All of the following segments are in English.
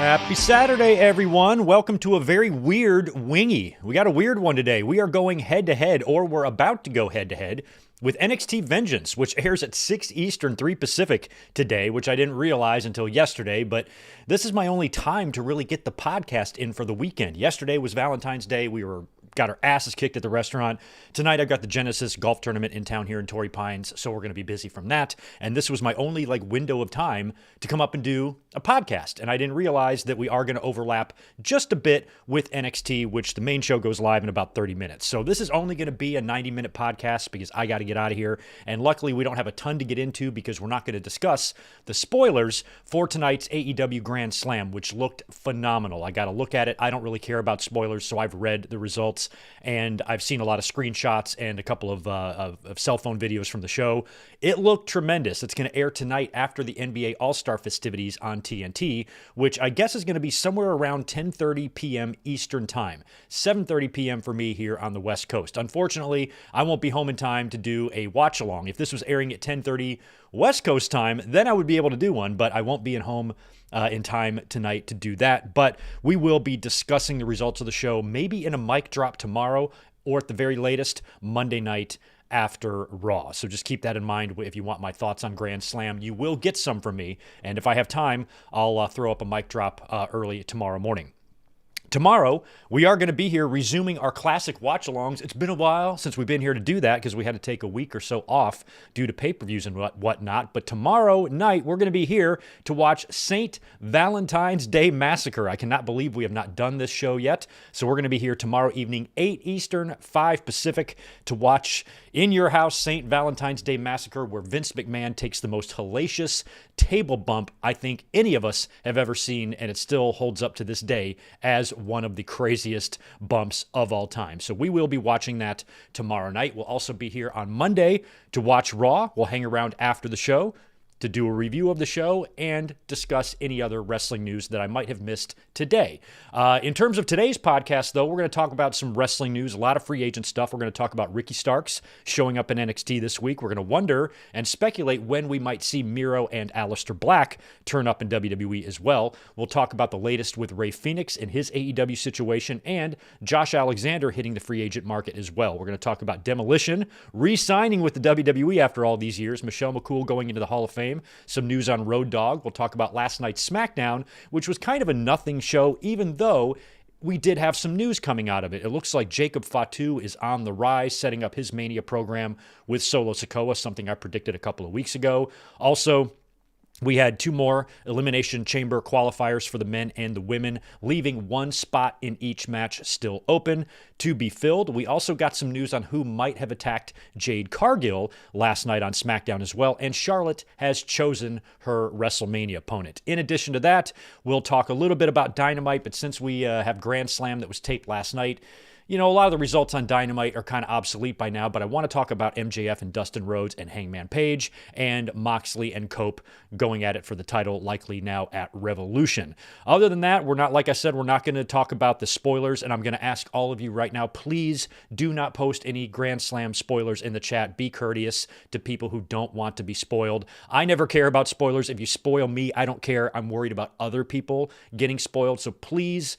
Happy Saturday, everyone. Welcome to a very weird wingy. We got a weird one today. We are going head-to-head, or we're about to go head-to-head, with NXT Vengeance, which airs at 6 Eastern, 3 Pacific today, which I didn't realize until yesterday, but this is my only time to really get the podcast in for the weekend. Yesterday was Valentine's Day. We got our asses kicked at the restaurant. Tonight I've got the Genesis golf tournament in town here in Torrey Pines, so we're going to be busy from that. And this was my only window of time to come up and do a podcast. And I didn't realize that we are going to overlap just a bit with NXT, which the main show goes live in about 30 minutes. So this is only going to be a 90-minute podcast because I got to get out of here. And luckily we don't have a ton to get into because we're not going to discuss the spoilers for tonight's AEW Grand Slam, which looked phenomenal. I got to look at it. I don't really care about spoilers, so I've read the results. And I've seen a lot of screenshots and a couple of cell phone videos from the show. It looked tremendous. It's going to air tonight after the NBA All-Star festivities on TNT, which I guess is going to be somewhere around 10:30 p.m. Eastern Time, 7:30 p.m. for me here on the West Coast. Unfortunately, I won't be home in time to do a watch-along. If this was airing at 10:30 West Coast time, then I would be able to do one, but I won't be at home in time tonight to do that. But we will be discussing the results of the show, maybe in a mic drop tomorrow, or at the very latest, Monday night after Raw. So just keep that in mind. If you want my thoughts on Grand Slam, you will get some from me. And if I have time, I'll throw up a mic drop early tomorrow morning. Tomorrow, we are going to be here resuming our classic watch-alongs. It's been a while since we've been here to do that because we had to take a week or so off due to pay-per-views and whatnot. But tomorrow night, we're going to be here to watch St. Valentine's Day Massacre. I cannot believe we have not done this show yet. So we're going to be here tomorrow evening, 8 Eastern, 5 Pacific, to watch in your house St. Valentine's Day Massacre, where Vince McMahon takes the most hellacious table bump I think any of us have ever seen, and it still holds up to this day as one of the craziest bumps of all time. So we will be watching that tomorrow night. We'll also be here on Monday to watch Raw. We'll hang around after the show to do a review of the show and discuss any other wrestling news that I might have missed today. In terms of today's podcast, though, we're going to talk about some wrestling news, a lot of free agent stuff. We're going to talk about Ricky Starks showing up in NXT this week. We're going to wonder and speculate when we might see Miro and Aleister Black turn up in WWE as well. We'll talk about the latest with Rey Fenix and his AEW situation, and Josh Alexander hitting the free agent market as well. We're going to talk about Demolition re-signing with the WWE after all these years, Michelle McCool going into the Hall of Fame. Some news on Road Dogg. We'll talk about last night's SmackDown, which was kind of a nothing show, even though we did have some news coming out of it. It looks like Jacob Fatu is on the rise, setting up his Mania program with Solo Sikoa, something I predicted a couple of weeks ago. Also, we had 2 more Elimination Chamber qualifiers for the men and the women, leaving 1 spot in each match still open to be filled. We also got some news on who might have attacked Jade Cargill last night on SmackDown as well, and Charlotte has chosen her WrestleMania opponent. In addition to that, we'll talk a little bit about Dynamite, but since we have Grand Slam that was taped last night, you know, a lot of the results on Dynamite are kind of obsolete by now, but I want to talk about MJF and Dustin Rhodes and Hangman Page and Moxley and Cope going at it for the title, likely now at Revolution. Other than that, like I said, we're not going to talk about the spoilers, and I'm going to ask all of you right now, please do not post any Grand Slam spoilers in the chat. Be courteous to people who don't want to be spoiled. I never care about spoilers. If you spoil me, I don't care. I'm worried about other people getting spoiled, so please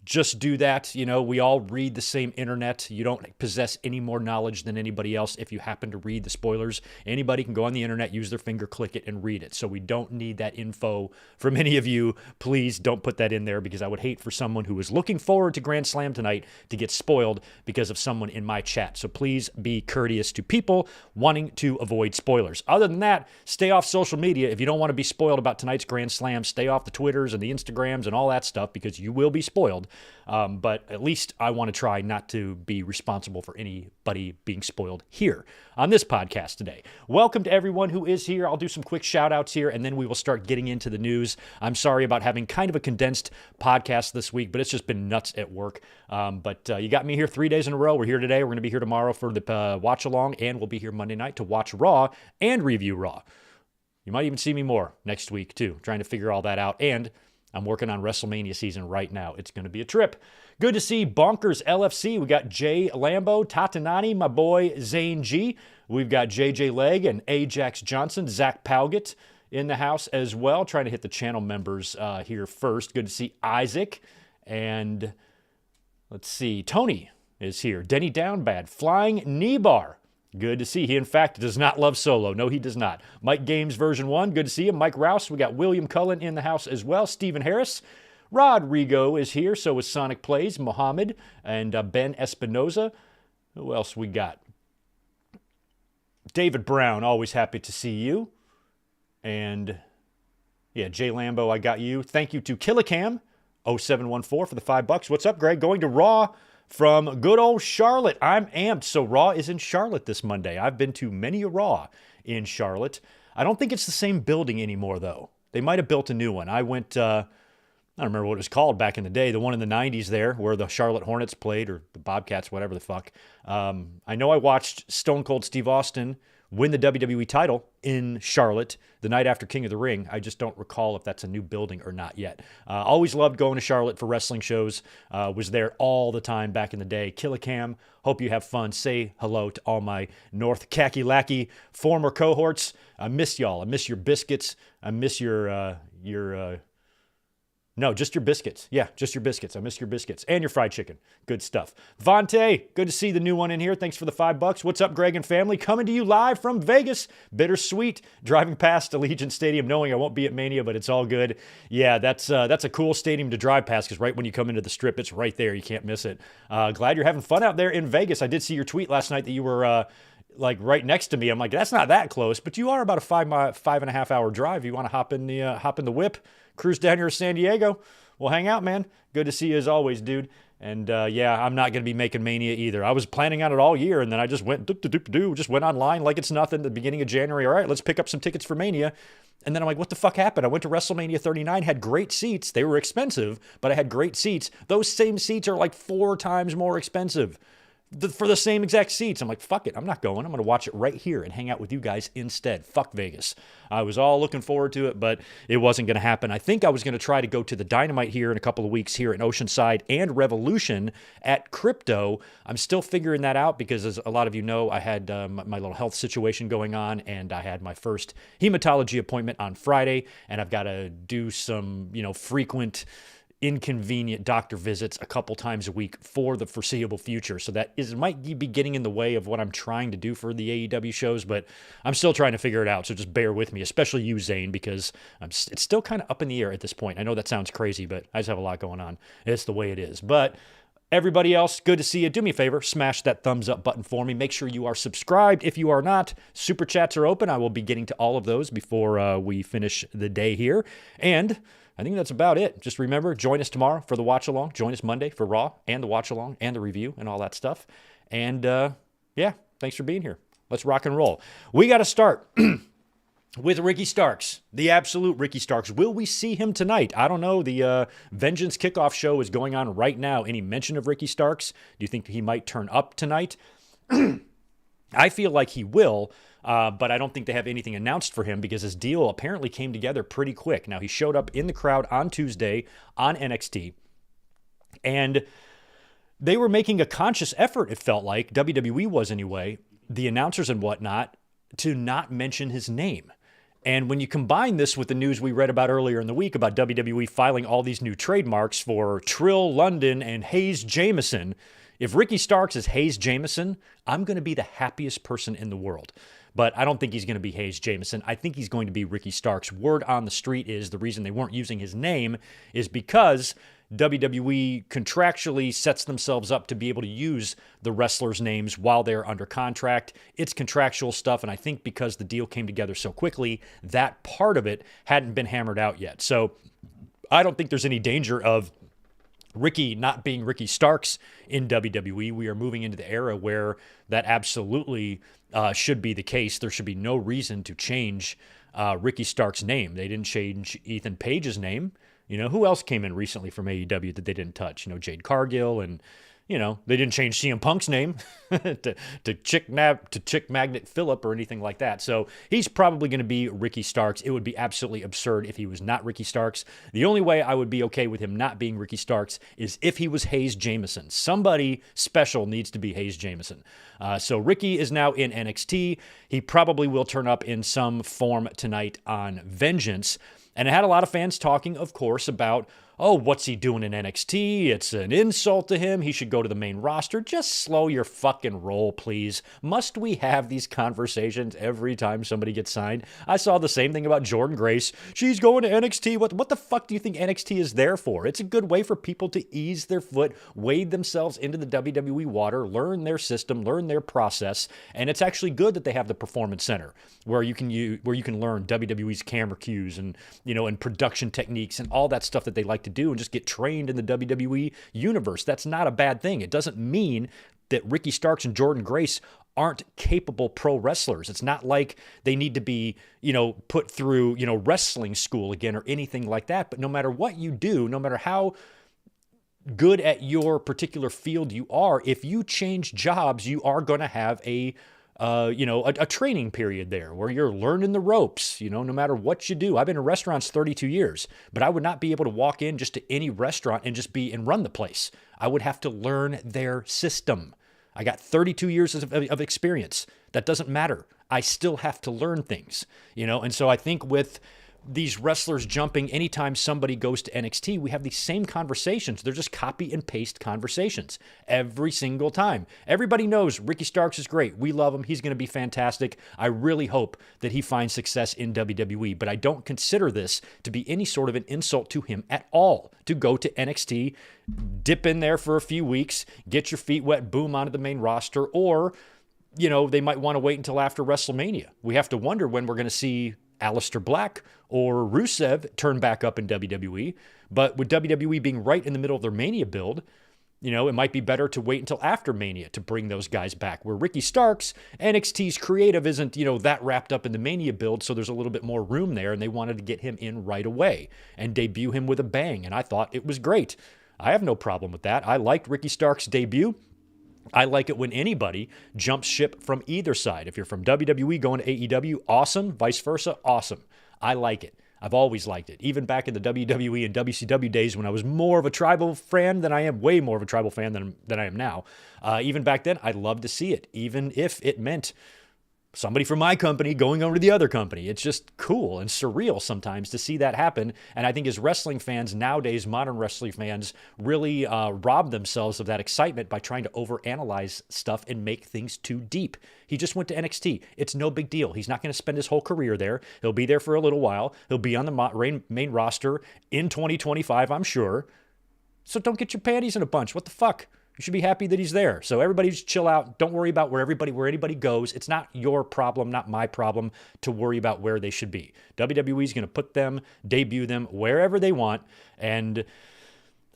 just do that. You know, we all read the same internet. You don't possess any more knowledge than anybody else if you happen to read the spoilers. Anybody can go on the internet, use their finger, click it, and read it. So we don't need that info from any of you. Please don't put that in there, because I would hate for someone who is looking forward to Grand Slam tonight to get spoiled because of someone in my chat. So please be courteous to people wanting to avoid spoilers. Other than that, stay off social media. If you don't want to be spoiled about tonight's Grand Slam, stay off the Twitters and the Instagrams and all that stuff, because you will be spoiled. But at least I want to try not to be responsible for anybody being spoiled here on this podcast today. Welcome to everyone who is here. I'll do some quick shout outs here, and then we will start getting into the news. I'm sorry about having kind of a condensed podcast this week, but it's just been nuts at work. But you got me here 3 days in a row. We're here today. We're going to be here tomorrow for the watch along, and we'll be here Monday night to watch Raw and review Raw. You might even see me more next week too, trying to figure all that out. And I'm working on WrestleMania season right now. It's going to be a trip. Good to see Bonkers LFC. We got Jay Lambo, Tatanani, my boy Zane G. We've got JJ Leg and Ajax Johnson, Zach Palgett in the house as well. Trying to hit the channel members here first. Good to see Isaac. And let's see, Tony is here. Denny Downbad, Flying Knee Bar. Good to see. He, in fact, does not love Solo. No, he does not. Mike Games version 1. Good to see him. Mike Rouse. We got William Cullen in the house as well. Stephen Harris. Rodrigo is here. So is Sonic Plays. Mohammed and Ben Espinoza. Who else we got? David Brown. Always happy to see you. And, yeah, Jay Lambo, I got you. Thank you to Killicam 0714 for the $5. What's up, Greg? Going to Raw from good old Charlotte. I'm amped. So Raw is in Charlotte this Monday. I've been to many a Raw in Charlotte. I don't think it's the same building anymore, though. They might have built a new one. I went, I don't remember what it was called back in the day, the one in the 90s there where the Charlotte Hornets played, or the Bobcats, whatever the fuck. I know I watched Stone Cold Steve Austin win the WWE title in Charlotte the night after King of the Ring. I just don't recall if that's a new building or not yet. Always loved going to Charlotte for wrestling shows. Was there all the time back in the day. Killicam, hope you have fun. Say hello to all my North Kakalaki former cohorts. I miss y'all. I miss your biscuits. I miss no, just your biscuits. Yeah, just your biscuits. I miss your biscuits. And your fried chicken. Good stuff. Vontae, good to see the new one in here. Thanks for the $5. What's up, Greg and family? Coming to you live from Vegas. Bittersweet. Driving past Allegiant Stadium knowing I won't be at Mania, but it's all good. Yeah, that's a cool stadium to drive past because right when you come into the Strip, it's right there. You can't miss it. Glad you're having fun out there in Vegas. I did see your tweet last night that you were like right next to me. I'm like, that's not that close, but you are about a 5.5 hour drive. You want to hop in the whip, cruise down here to San Diego. We'll hang out, man. Good to see you as always, dude. And yeah, I'm not going to be making Mania either. I was planning on it all year, and then I just went just went online like it's nothing at the beginning of January. All right, let's pick up some tickets for Mania. And then I'm like, what the fuck happened? I went to WrestleMania 39, had great seats. They were expensive, but I had great seats. Those same seats are like 4 times more expensive for the same exact seats. I'm like, fuck it. I'm not going. I'm going to watch it right here and hang out with you guys instead. Fuck Vegas. I was all looking forward to it, but it wasn't going to happen. I think I was going to try to go to the Dynamite here in a couple of weeks here in Oceanside and Revolution at Crypto. I'm still figuring that out because, as a lot of you know, I had my little health situation going on, and I had my first hematology appointment on Friday, and I've got to do some, frequent inconvenient doctor visits a couple times a week for the foreseeable future. So that might be getting in the way of what I'm trying to do for the AEW shows, but I'm still trying to figure it out. So just bear with me, especially you, Zane, because it's still kind of up in the air at this point. I know that sounds crazy, but I just have a lot going on. It's the way it is. But everybody else, good to see you. Do me a favor, smash that thumbs up button for me. Make sure you are subscribed. If you are not, super chats are open. I will be getting to all of those before we finish the day here. And I think that's about it. Just remember, join us tomorrow for the watch along. Join us Monday for Raw and the watch along and the review and all that stuff. And yeah, thanks for being here. Let's rock and roll. We got to start with Ricky Starks, the absolute Ricky Starks. Will we see him tonight? I don't know. The Vengeance kickoff show is going on right now. Any mention of Ricky Starks? Do you think he might turn up tonight? I feel like he will. But I don't think they have anything announced for him because his deal apparently came together pretty quick. Now, he showed up in the crowd on Tuesday on NXT, and they were making a conscious effort, it felt like, WWE was anyway, the announcers and whatnot, to not mention his name. And when you combine this with the news we read about earlier in the week about WWE filing all these new trademarks for Trill London and Hayes Jameson, if Ricky Starks is Hayes Jameson, I'm going to be the happiest person in the world. But I don't think he's going to be Hayes Jameson. I think he's going to be Ricky Starks. Word on the street is the reason they weren't using his name is because WWE contractually sets themselves up to be able to use the wrestlers' names while they're under contract. It's contractual stuff, and I think because the deal came together so quickly, that part of it hadn't been hammered out yet. So I don't think there's any danger of Ricky not being Ricky Starks in WWE. We are moving into the era where that absolutely should be the case. There should be no reason to change Ricky Starks' name. They didn't change Ethan Page's name. Who else came in recently from AEW that they didn't touch? Jade Cargill, and they didn't change CM Punk's name to Chick Magnet Phillip or anything like that. So he's probably going to be Ricky Starks. It would be absolutely absurd if he was not Ricky Starks. The only way I would be okay with him not being Ricky Starks is if he was Hayes Jameson. Somebody special needs to be Hayes Jameson. So Ricky is now in NXT. He probably will turn up in some form tonight on Vengeance. And it had a lot of fans talking, of course, about, oh, what's he doing in NXT? It's an insult to him. He should go to the main roster. Just slow your fucking roll, please. Must we have these conversations every time somebody gets signed? I saw the same thing about Jordynne Grace. She's going to NXT. What the fuck do you think NXT is there for? It's a good way for people to ease their foot, wade themselves into the WWE water, learn their system, learn their process. And it's actually good that they have the Performance Center where you can learn WWE's camera cues and production techniques and all that stuff that they like to do and just get trained in the WWE universe. That's not a bad thing. It doesn't mean that Ricky Starks and Jordynne Grace aren't capable pro wrestlers. It's not like they need to be, put through, wrestling school again or anything like that. But no matter what you do, no matter how good at your particular field you are, if you change jobs, you are going to have a training period there where you're learning the ropes, no matter what you do. I've been in restaurants 32 years, but I would not be able to walk in just to any restaurant and just run the place. I would have to learn their system. I got 32 years of experience. That doesn't matter. I still have to learn things, and so I think with these wrestlers jumping anytime somebody goes to NXT, we have these same conversations. They're just copy and paste conversations every single time. Everybody knows Ricky Starks is great. We love him. He's going to be fantastic. I really hope that he finds success in WWE, but I don't consider this to be any sort of an insult to him at all. To go to NXT, dip in there for a few weeks, get your feet wet, boom onto the main roster, or, they might want to wait until after WrestleMania. We have to wonder when we're going to see Aleister Black or Rusev turn back up in WWE. But with WWE being right in the middle of their Mania build, it might be better to wait until after Mania to bring those guys back. Where Ricky Starks, NXT's creative isn't, that wrapped up in the Mania build, so there's a little bit more room there, and they wanted to get him in right away and debut him with a bang, and I thought it was great. I have no problem with that. I liked Ricky Starks' debut. I like it when anybody jumps ship from either side. If you're from WWE going to AEW, awesome. Vice versa, awesome. I like it. I've always liked it. Even back in the WWE and WCW days when I was more of a tribal fan than I am, way more of a tribal fan than I am now. Even back then, I loved to see it, even if it meant somebody from my company going over to the other company. It's just cool and surreal sometimes to see that happen. And I think as wrestling fans nowadays, modern wrestling fans really rob themselves of that excitement by trying to overanalyze stuff and make things too deep. He just went to NXT. It's no big deal. He's not going to spend his whole career there. He'll be there for a little while. He'll be on the main roster in 2025, I'm sure. So don't get your panties in a bunch. What the fuck? You should be happy that he's there. So everybody just chill out. Don't worry about where anybody goes. It's not your problem, not my problem to worry about where they should be. WWE is going to put them, debut them wherever they want. And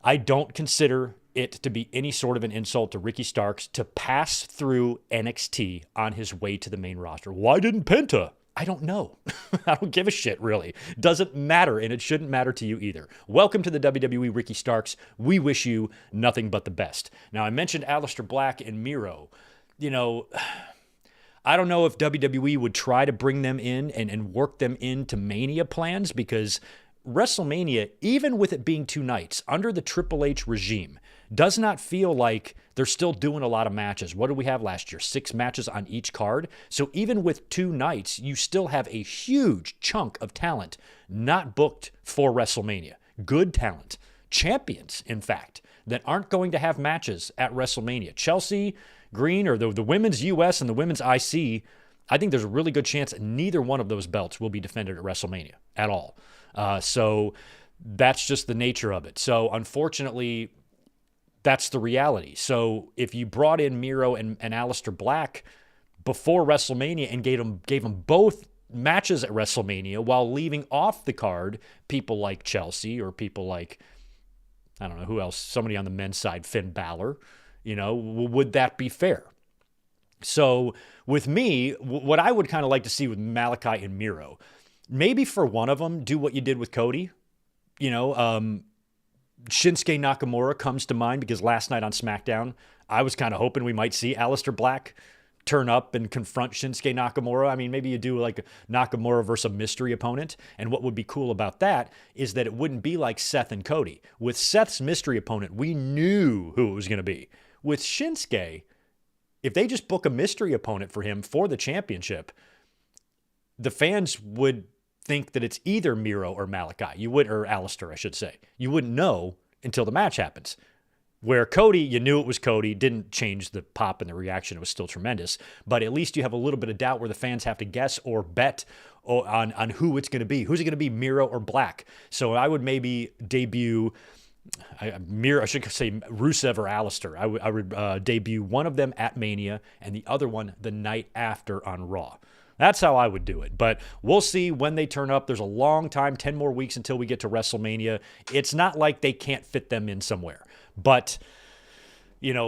I don't consider it to be any sort of an insult to Ricky Starks to pass through NXT on his way to the main roster. Why didn't Penta? I don't know. I don't give a shit, really. Doesn't matter, and it shouldn't matter to you either. Welcome to the WWE, Ricky Starks. We wish you nothing but the best. Now, I mentioned Aleister Black and Miro. I don't know if WWE would try to bring them in and work them into Mania plans, because WrestleMania, even with it being 2 nights, under the Triple H regime, does not feel like they're still doing a lot of matches. What did we have last year? 6 matches on each card. So even with 2 nights, you still have a huge chunk of talent not booked for WrestleMania. Good talent. Champions, in fact, that aren't going to have matches at WrestleMania. Chelsea Green, or the women's US and the women's IC, I think there's a really good chance neither one of those belts will be defended at WrestleMania at all. So that's just the nature of it. So unfortunately, that's the reality. So if you brought in Miro and Aleister Black before WrestleMania and gave them both matches at WrestleMania while leaving off the card people like Chelsea or people like, I don't know who else, somebody on the men's side, Finn Balor, would that be fair? So with me, what I would kind of like to see with Malachi and Miro, maybe for one of them, do what you did with Cody. Shinsuke Nakamura comes to mind because last night on SmackDown, I was kind of hoping we might see Aleister Black turn up and confront Shinsuke Nakamura. I mean, maybe you do like a Nakamura versus a mystery opponent. And what would be cool about that is that it wouldn't be like Seth and Cody. With Seth's mystery opponent, we knew who it was going to be. With Shinsuke, if they just book a mystery opponent for him for the championship, the fans would think that it's either Miro or Malachi. Or Aleister, I should say. You wouldn't know until the match happens. Where Cody, you knew it was Cody, didn't change the pop and the reaction. It was still tremendous. But at least you have a little bit of doubt where the fans have to guess or bet on who it's going to be. Who's it going to be, Miro or Black? So I would maybe debut Miro, I should say Rusev or Aleister. I would debut one of them at Mania and the other one the night after on Raw. That's how I would do it. But we'll see when they turn up. There's a long time, 10 more weeks until we get to WrestleMania. It's not like they can't fit them in somewhere. But,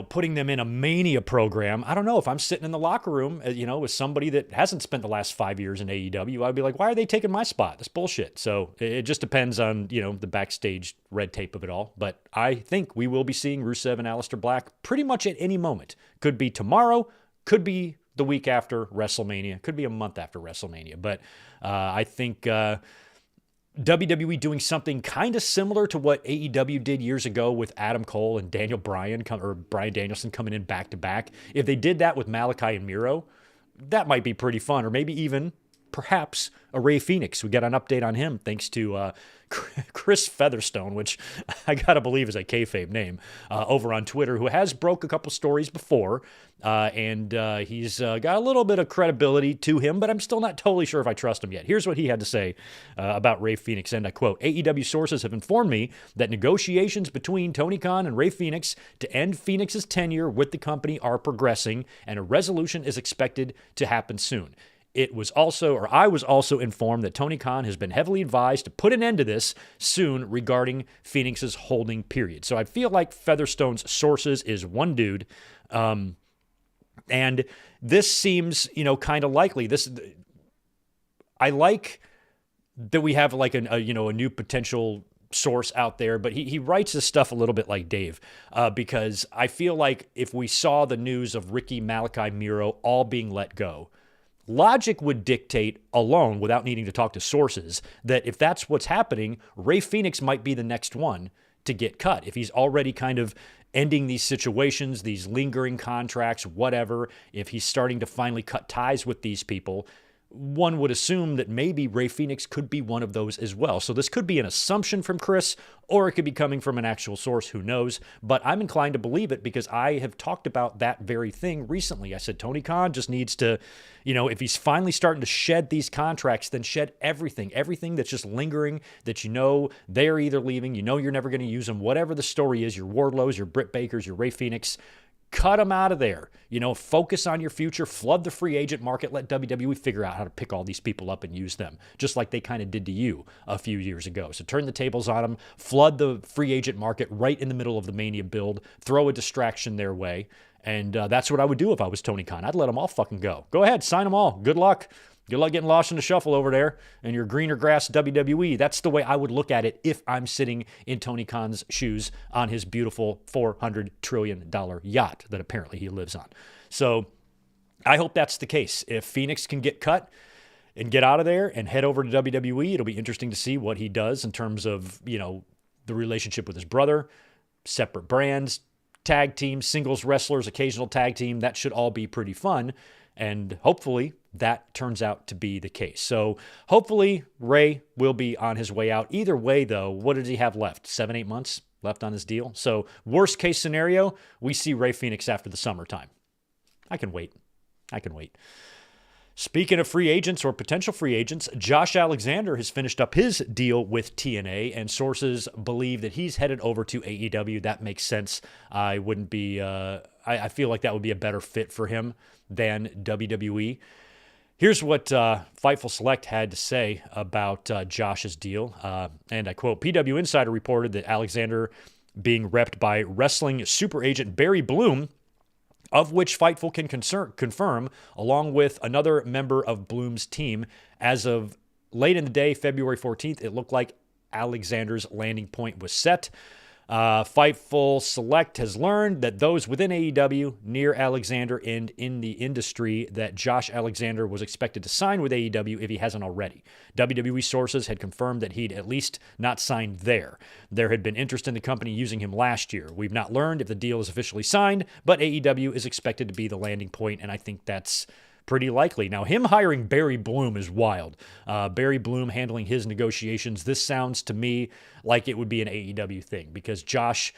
putting them in a Mania program, I don't know. If I'm sitting in the locker room, with somebody that hasn't spent the last 5 years in AEW, I'd be like, why are they taking my spot? That's bullshit. So it just depends on, the backstage red tape of it all. But I think we will be seeing Rusev and Aleister Black pretty much at any moment. Could be tomorrow, could be the week after WrestleMania, could be a month after WrestleMania. But I think WWE doing something kind of similar to what AEW did years ago with Adam Cole and Daniel Bryan or Bryan Danielson coming in back to back. If they did that with Malachi and Miro, that might be pretty fun. Or maybe even perhaps a Rey Fenix. We got an update on him thanks to Chris Featherstone, which I got to believe is a kayfabe name, over on Twitter, who has broke a couple stories before. And he's got a little bit of credibility to him, but I'm still not totally sure if I trust him yet. Here's what he had to say about Rey Fenix, and I quote, "AEW sources have informed me that negotiations between Tony Khan and Rey Fenix to end Fenix's tenure with the company are progressing, and a resolution is expected to happen soon. I was also informed that Tony Khan has been heavily advised to put an end to this soon regarding Phoenix's holding period." So I feel like Featherstone's sources is one dude. And this seems, kind of likely. I like that we have like a new potential source out there, but he writes this stuff a little bit like Dave, because I feel like if we saw the news of Ricky, Malachi, Miro all being let go, logic would dictate alone, without needing to talk to sources, that if that's what's happening, Rey Fenix might be the next one to get cut. If he's already kind of ending these situations, these lingering contracts, whatever, if he's starting to finally cut ties with these people, one would assume that maybe Rey Fenix could be one of those as well. So this could be an assumption from Chris, or it could be coming from an actual source, who knows? But I'm inclined to believe it because I have talked about that very thing recently. I said Tony Khan just needs to, if he's finally starting to shed these contracts, then shed everything that's just lingering, that they're either leaving, you're never going to use them, whatever the story is, your Wardlows, your Britt Bakers, your Rey Fenix. Cut them out of there. Focus on your future. Flood the free agent market. Let WWE figure out how to pick all these people up and use them, just like they kind of did to you a few years ago. So turn the tables on them. Flood the free agent market right in the middle of the Mania build. Throw a distraction their way. And that's what I would do if I was Tony Khan. I'd let them all fucking go. Go ahead. Sign them all. Good luck. Good luck getting lost in the shuffle over there in your greener grass WWE. That's the way I would look at it if I'm sitting in Tony Khan's shoes on his beautiful $400 trillion yacht that apparently he lives on. So I hope that's the case. If Phoenix can get cut and get out of there and head over to WWE, it'll be interesting to see what he does in terms of, the relationship with his brother, separate brands, tag teams, singles wrestlers, occasional tag team. That should all be pretty fun. And hopefully that turns out to be the case. So hopefully Rey will be on his way out. Either way, though, what does he have left? 7-8 months left on his deal. So worst case scenario, we see Rey Fenix after the summertime. I can wait. Speaking of free agents or potential free agents, Josh Alexander has finished up his deal with TNA, and sources believe that he's headed over to AEW. That makes sense. I feel like that would be a better fit for him than WWE. Here's what Fightful Select had to say about Josh's deal. And I quote, PW Insider reported that Alexander being repped by wrestling super agent Barry Bloom, of which Fightful can confirm, along with another member of Bloom's team. As of late in the day, February 14th, it looked like Alexander's landing point was set. Fightful Select has learned that those within AEW, near Alexander, and in the industry that Josh Alexander was expected to sign with AEW if he hasn't already. WWE sources had confirmed that he'd at least not signed there. There had been interest in the company using him last year. We've not learned if the deal is officially signed, but AEW is expected to be the landing point, and I think that's pretty likely. Now, him hiring Barry Bloom is wild. Barry Bloom handling his negotiations. This sounds to me like it would be an AEW thing because Josh,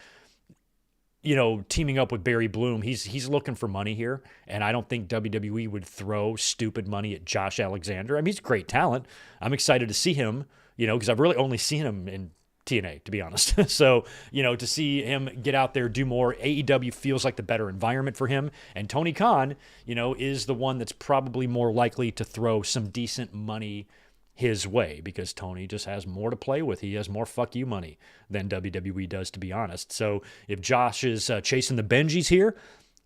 teaming up with Barry Bloom, he's looking for money here, and I don't think WWE would throw stupid money at Josh Alexander. I mean, he's great talent. I'm excited to see him, because I've really only seen him in TNA, to be honest. So, to see him get out there, do more, AEW feels like the better environment for him. And Tony Khan, is the one that's probably more likely to throw some decent money his way because Tony just has more to play with. He has more fuck you money than WWE does, to be honest. So if Josh is chasing the Benjis here,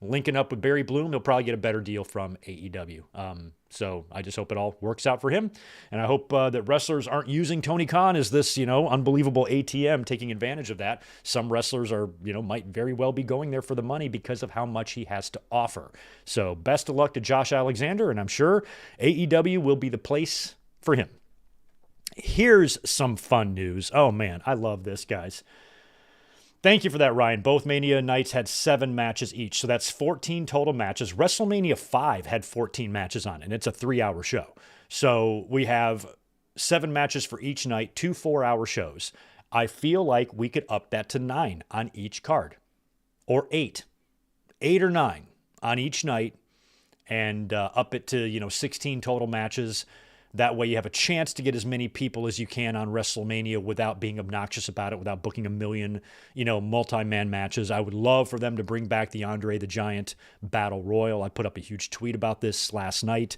linking up with Barry Bloom, he'll probably get a better deal from AEW. So I just hope it all works out for him. And I hope that wrestlers aren't using Tony Khan as this, unbelievable ATM, taking advantage of that. Some wrestlers are, might very well be going there for the money because of how much he has to offer. So best of luck to Josh Alexander, and I'm sure AEW will be the place for him. Here's some fun news. Oh man, I love this, guys. Thank you for that, Ryan. Both Mania nights had 7 matches each, so that's 14 total matches. WrestleMania 5 had 14 matches on it, and it's a 3-hour show. So we have 7 matches for each night, 2 4-hour shows. I feel like we could up that to 9 on each card, or 8 or 9 on each night, and up it to 16 total matches. That way you have a chance to get as many people as you can on WrestleMania without being obnoxious about it, without booking a million, multi-man matches. I would love for them to bring back the Andre the Giant Battle Royal. I put up a huge tweet about this last night,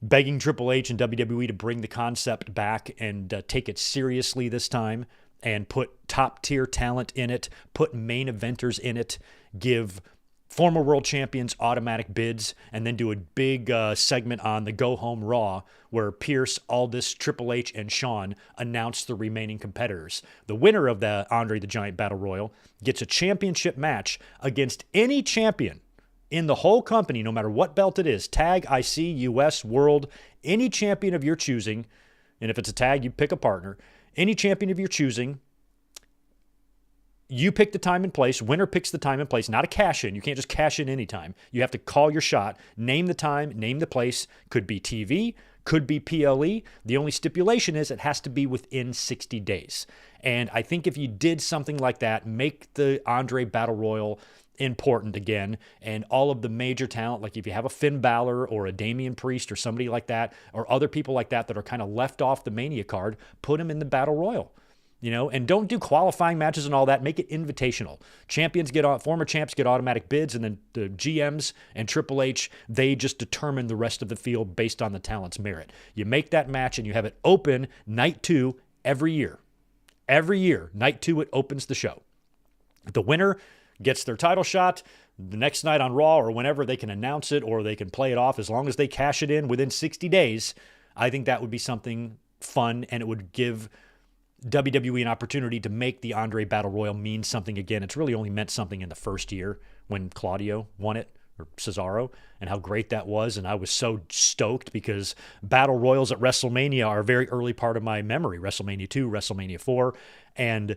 begging Triple H and WWE to bring the concept back and take it seriously this time and put top-tier talent in it, put main eventers in it, give former world champions automatic bids, and then do a big segment on the Go Home Raw where Pierce, Aldis, Triple H, and Shawn announce the remaining competitors. The winner of the Andre the Giant Battle Royal gets a championship match against any champion in the whole company, no matter what belt it is, tag, IC, US, World, any champion of your choosing, and if it's a tag, you pick a partner, any champion of your choosing. You pick the time and place. Winner picks the time and place, not a cash in. You can't just cash in anytime. You have to call your shot, name the time, name the place. Could be TV, could be PLE. The only stipulation is it has to be within 60 days. And I think if you did something like that, make the Andre Battle Royal important again, and all of the major talent, like if you have a Finn Balor or a Damian Priest or somebody like that, or other people like that are kind of left off the Mania card, put them in the Battle Royal. And don't do qualifying matches and all that. Make it invitational. Former champs get automatic bids, and then the GMs and Triple H, they just determine the rest of the field based on the talent's merit. You make that match and you have it open night 2 every year. Every year, night 2, it opens the show. The winner gets their title shot. The next night on Raw or whenever, they can announce it or they can play it off. As long as they cash it in within 60 days, I think that would be something fun, and it would give WWE an opportunity to make the Andre Battle Royal mean something again. It's really only meant something in the first year when Claudio won it, or Cesaro, and how great that was. And I was so stoked because Battle Royals at WrestleMania are a very early part of my memory. WrestleMania 2, WrestleMania 4, and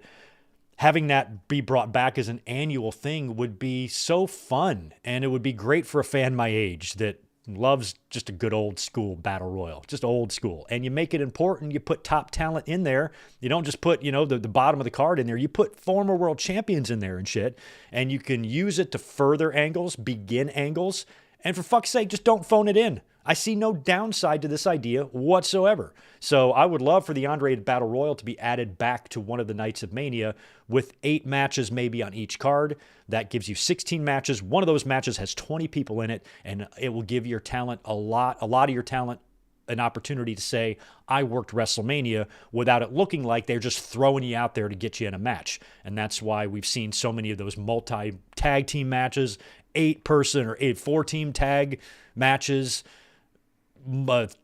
having that be brought back as an annual thing would be so fun. And it would be great for a fan my age that loves just a good old school battle royal, just old school. And you make it important. You put top talent in there. You don't just put, the bottom of the card in there. You put former world champions in there and shit. And you can use it to further angles, begin angles. And for fuck's sake, just don't phone it in. I see no downside to this idea whatsoever. So I would love for the Andre Battle Royal to be added back to one of the nights of Mania with 8 matches maybe on each card. That gives you 16 matches. One of those matches has 20 people in it, and it will give your talent a lot of your talent an opportunity to say, I worked WrestleMania, without it looking like they're just throwing you out there to get you in a match. And that's why we've seen so many of those multi-tag team matches, 8-person or 4-team tag matches,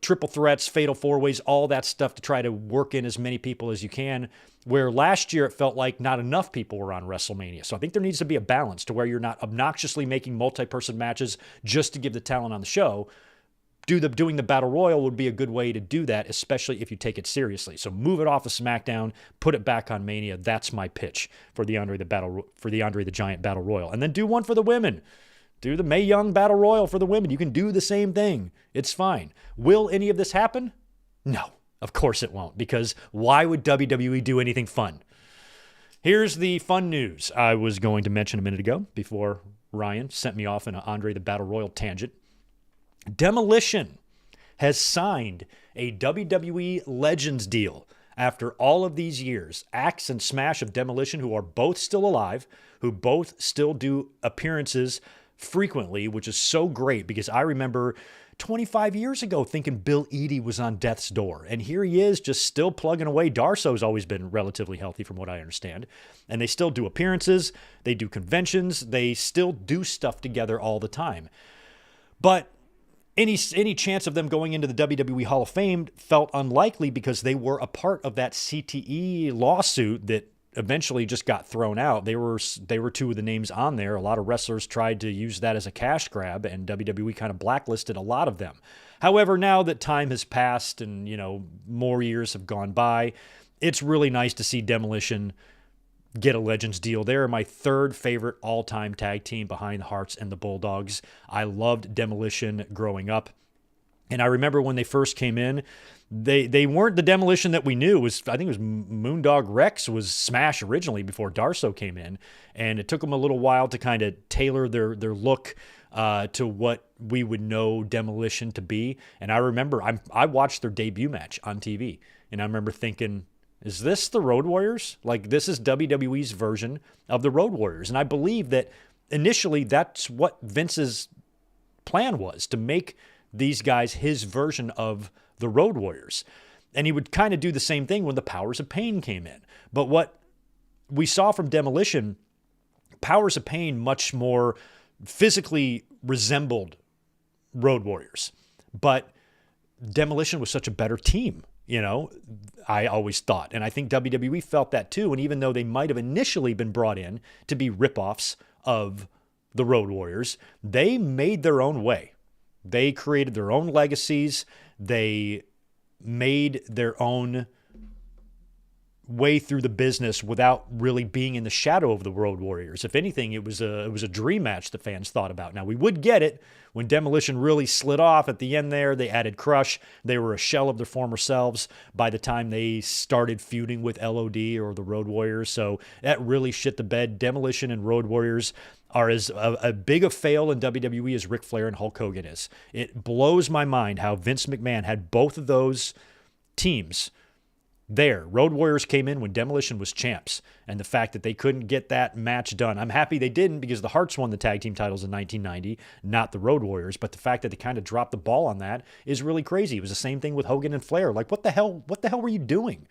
triple threats, fatal four-ways, all that stuff to try to work in as many people as you can, where last year it felt like not enough people were on WrestleMania. So I think there needs to be a balance to where you're not obnoxiously making multi-person matches just to give the talent on the show. Doing the Battle Royal would be a good way to do that, especially if you take it seriously. So move it off of SmackDown, put it back on Mania. That's my pitch for the Andre the Giant Battle Royal. And then do one for the women. Do the Mae Young Battle Royal for the women. You can do the same thing. It's fine. Will any of this happen? No, of course it won't, because why would WWE do anything fun? Here's the fun news I was going to mention a minute ago before Ryan sent me off in an Andre the Battle Royal tangent. Demolition has signed a WWE Legends deal after all of these years. Axe and Smash of Demolition, who are both still alive, who both still do appearances frequently, which is so great because I remember 25 years ago thinking Bill Eadie was on death's door. And here he is just still plugging away. Darso's always been relatively healthy from what I understand. And they still do appearances. They do conventions. They still do stuff together all the time. But any chance of them going into the WWE Hall of Fame felt unlikely because they were a part of that CTE lawsuit that eventually just got thrown out. They were two of the names on there. A lot of wrestlers tried to use that as a cash grab, and WWE kind of blacklisted a lot of them. However, now that time has passed and, more years have gone by, it's really nice to see Demolition get a Legends deal. They're my third favorite all-time tag team behind the Hearts and the Bulldogs. I loved Demolition growing up. And I remember when they first came in, they weren't the Demolition that we knew. I think it was Moondog Rex was Smash originally before Darso came in. And it took them a little while to kind of tailor their look to what we would know Demolition to be. And I remember I watched their debut match on TV. And I remember thinking, is this the Road Warriors? Like, this is WWE's version of the Road Warriors. And I believe that initially that's what Vince's plan was, to make these guys his version of the Road Warriors. And he would kind of do the same thing when the Powers of Pain came in. But what we saw from Demolition, Powers of Pain much more physically resembled Road Warriors. But Demolition was such a better team, I always thought. And I think WWE felt that too. And even though they might have initially been brought in to be ripoffs of the Road Warriors, they made their own way. They created their own legacies. They made their own way through the business without really being in the shadow of the Road Warriors. If anything, it was a dream match the fans thought about. Now, we would get it when Demolition really slid off at the end there. They added Crush. They were a shell of their former selves by the time they started feuding with LOD or the Road Warriors. So that really shit the bed. Demolition and Road Warriors are as a big a fail in WWE as Ric Flair and Hulk Hogan is. It blows my mind how Vince McMahon had both of those teams there. Road Warriors came in when Demolition was champs, and the fact that they couldn't get that match done. I'm happy they didn't, because the Hearts won the tag team titles in 1990, not the Road Warriors, but the fact that they kind of dropped the ball on that is really crazy. It was the same thing with Hogan and Flair. Like, what the hell were you doing?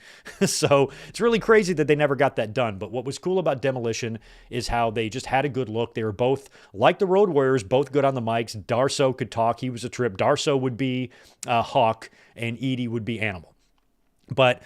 So it's really crazy that they never got that done. But what was cool about Demolition is how they just had a good look. They were both, like the Road Warriors, both good on the mics. Darso could talk. He was a trip. Darso would be Hawk, and Edie would be Animal. But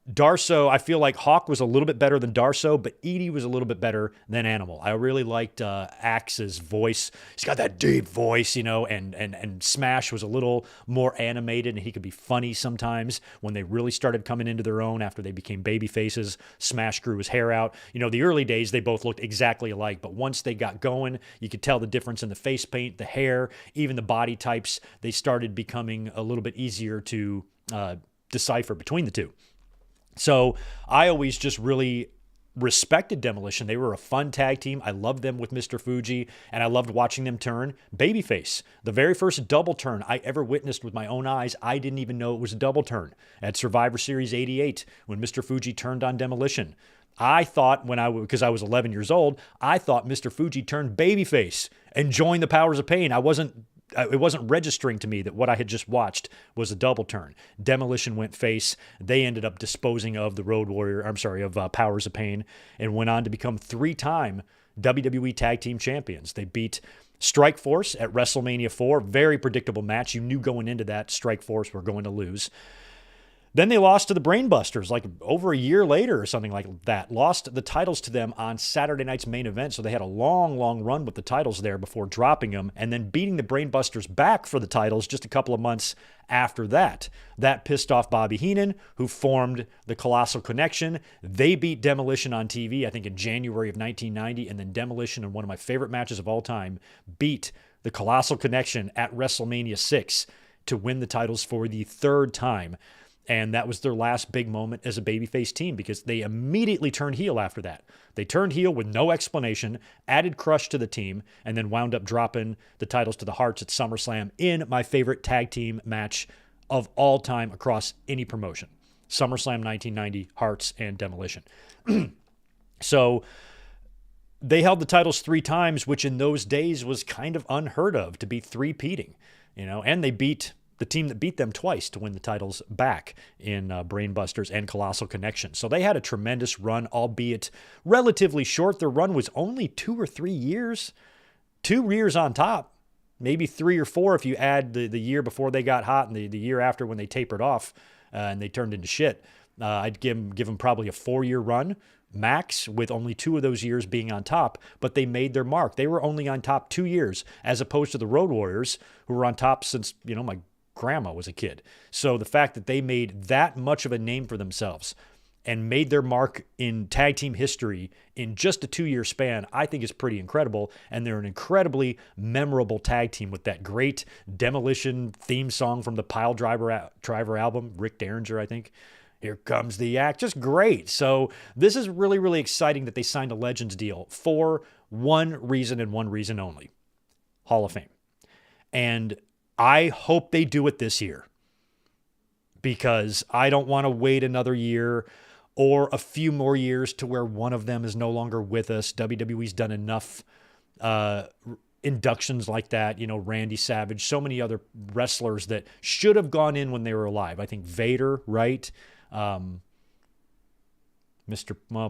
Darso, I feel like Hawk was a little bit better than Darso, but Edie was a little bit better than Animal. I really liked Axe's voice. He's got that deep voice, and Smash was a little more animated, and he could be funny sometimes. When they really started coming into their own after they became baby faces, Smash grew his hair out. The early days, they both looked exactly alike, but once they got going, you could tell the difference in the face paint, the hair, even the body types. They started becoming a little bit easier to decipher between the two. So I always just really respected Demolition. They were a fun tag team. I loved them with Mr. Fuji, and I loved watching them turn babyface. The very first double turn I ever witnessed with my own eyes, I didn't even know it was a double turn. At Survivor Series 88, when Mr. Fuji turned on Demolition. I thought because I was 11 years old, I thought Mr. Fuji turned babyface and joined the Powers of Pain. It wasn't registering to me that what I had just watched was a double turn. Demolition went face. They ended up disposing of the Powers of Pain, and went on to become 3-time WWE Tag Team Champions. They beat Strikeforce at WrestleMania 4. Very predictable match. You knew going into that Strikeforce were going to lose. Then they lost to the Brainbusters like over a year later or something like that. Lost the titles to them on Saturday night's main event. So they had a long, long run with the titles there before dropping them and then beating the Brainbusters back for the titles just a couple of months after that. That pissed off Bobby Heenan, who formed the Colossal Connection. They beat Demolition on TV, I think in January of 1990. And then Demolition, in one of my favorite matches of all time, beat the Colossal Connection at WrestleMania 6 to win the titles for the third time. And that was their last big moment as a babyface team because they immediately turned heel after that. They turned heel with no explanation, added Crush to the team, and then wound up dropping the titles to the Hearts at SummerSlam in my favorite tag team match of all time across any promotion. SummerSlam 1990, Hearts and Demolition. So they held the titles 3 times, which in those days was kind of unheard of to be three-peating, and they beat the team that beat them twice to win the titles back in Brainbusters and Colossal Connection. So they had a tremendous run, albeit relatively short. Their run was only 2 or 3 years. 2 years on top, maybe 3 or 4 if you add the year before they got hot and the year after when they tapered off and they turned into shit. I'd give them probably a 4-year run max, with only 2 of those years being on top, but they made their mark. They were only on top 2 years, as opposed to the Road Warriors, who were on top since, my grandma was a kid. So the fact that they made that much of a name for themselves and made their mark in tag team history in just a 2-year span, I think is pretty incredible. And they're an incredibly memorable tag team with that great Demolition theme song from the Pile Driver album, Rick Derringer, I think. Here comes the act. Just great. So this is really, really exciting that they signed a Legends deal for one reason and one reason only: Hall of Fame. And I hope they do it this year, because I don't want to wait another year or a few more years to where one of them is no longer with us. WWE's done enough inductions like that. Randy Savage, so many other wrestlers that should have gone in when they were alive. I think Vader, right?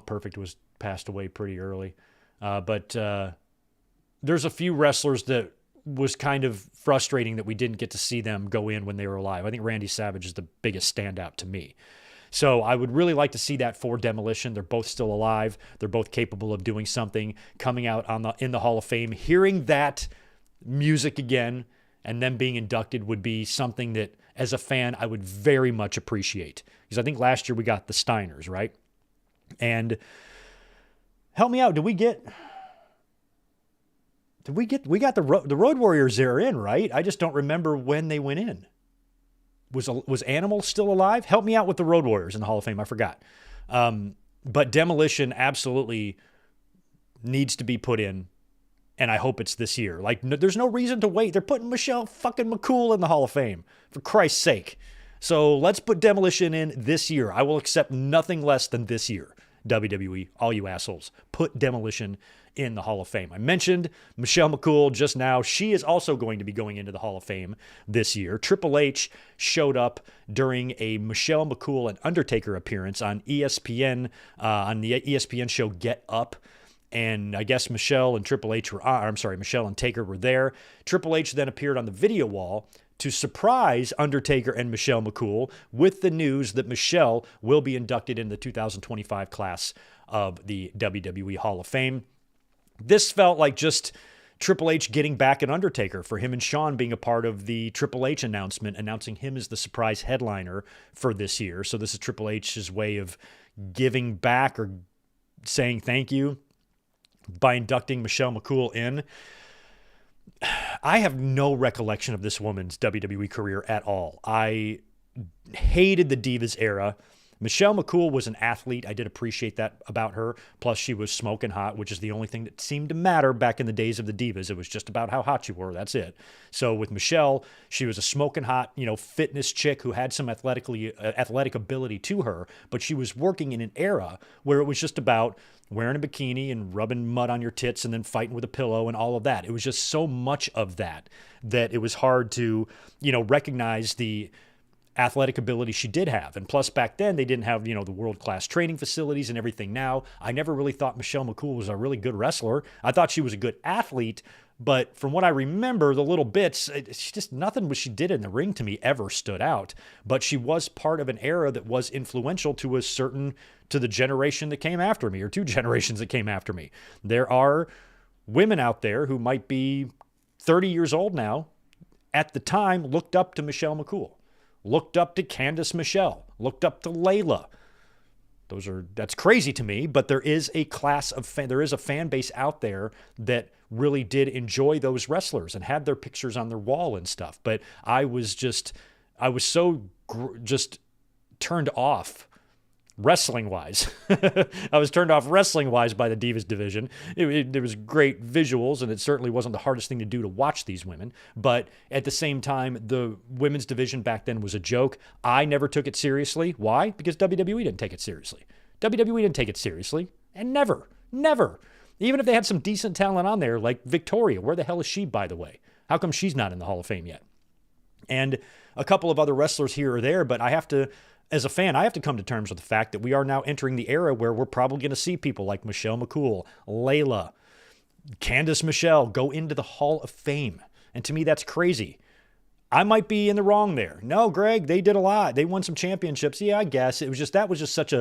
Perfect was passed away pretty early. But there's a few wrestlers that was kind of frustrating that we didn't get to see them go in when they were alive. I think Randy Savage is the biggest standout to me. So I would really like to see that for Demolition. They're both still alive. They're both capable of doing something, coming out in the Hall of Fame. Hearing that music again and them being inducted would be something that, as a fan, I would very much appreciate. Because I think last year we got the Steiners, right? And help me out. We got the Road Warriors there in, right? I just don't remember when they went in. Was Animal still alive? Help me out with the Road Warriors in the Hall of Fame. I forgot. But Demolition absolutely needs to be put in, and I hope it's this year. There's no reason to wait. They're putting Michelle fucking McCool in the Hall of Fame, for Christ's sake. So let's put Demolition in this year. I will accept nothing less than this year. WWE, all you assholes, put Demolition in the Hall of Fame. I mentioned Michelle McCool just now. She is also going to be going into the Hall of Fame this year. Triple H showed up during a Michelle McCool and Undertaker appearance on ESPN, on the ESPN show Get Up. And I guess Michelle and Michelle and Taker were there. Triple H then appeared on the video wall to surprise Undertaker and Michelle McCool with the news that Michelle will be inducted in the 2025 class of the WWE Hall of Fame. This felt like just Triple H getting back at Undertaker for him and Shawn being a part of the Triple H announcement, announcing him as the surprise headliner for this year. So this is Triple H's way of giving back or saying thank you by inducting Michelle McCool in. I have no recollection of this woman's WWE career at all. I hated the Divas era. Michelle McCool was an athlete. I did appreciate that about her. Plus, she was smoking hot, which is the only thing that seemed to matter back in the days of the Divas. It was just about how hot you were. That's it. So with Michelle, she was a smoking hot, fitness chick who had some athletic ability to her, but she was working in an era where it was just about wearing a bikini and rubbing mud on your tits and then fighting with a pillow and all of that. It was just so much of that it was hard to, recognize the athletic ability she did have. And plus, back then, they didn't have, the world-class training facilities and everything now. I never really thought Michelle McCool was a really good wrestler. I thought she was a good athlete, but from what I remember, the little bits, she just nothing what she did in the ring to me ever stood out. But she was part of an era that was influential to the generation that came after me, or 2 generations that came after me. There are women out there who might be 30 years old now, at the time looked up to Michelle McCool, looked up to Candice Michelle, looked up to Layla. That's crazy to me, but there is a there is a fan base out there that really did enjoy those wrestlers and had their pictures on their wall and stuff. But I was so turned off wrestling-wise. I was turned off wrestling-wise by the Divas division. There was great visuals, and it certainly wasn't the hardest thing to do to watch these women. But at the same time, the women's division back then was a joke. I never took it seriously. Why? Because WWE didn't take it seriously. WWE didn't take it seriously. And never. Even if they had some decent talent on there, like Victoria. Where the hell is she, by the way? How come she's not in the Hall of Fame yet? And a couple of other wrestlers here or there, but as a fan, I have to come to terms with the fact that we are now entering the era where we're probably going to see people like Michelle McCool, Layla, Candice Michelle go into the Hall of Fame. And to me, that's crazy. I might be in the wrong there. No, Greg, they did a lot. They won some championships. Yeah, I guess. That was just such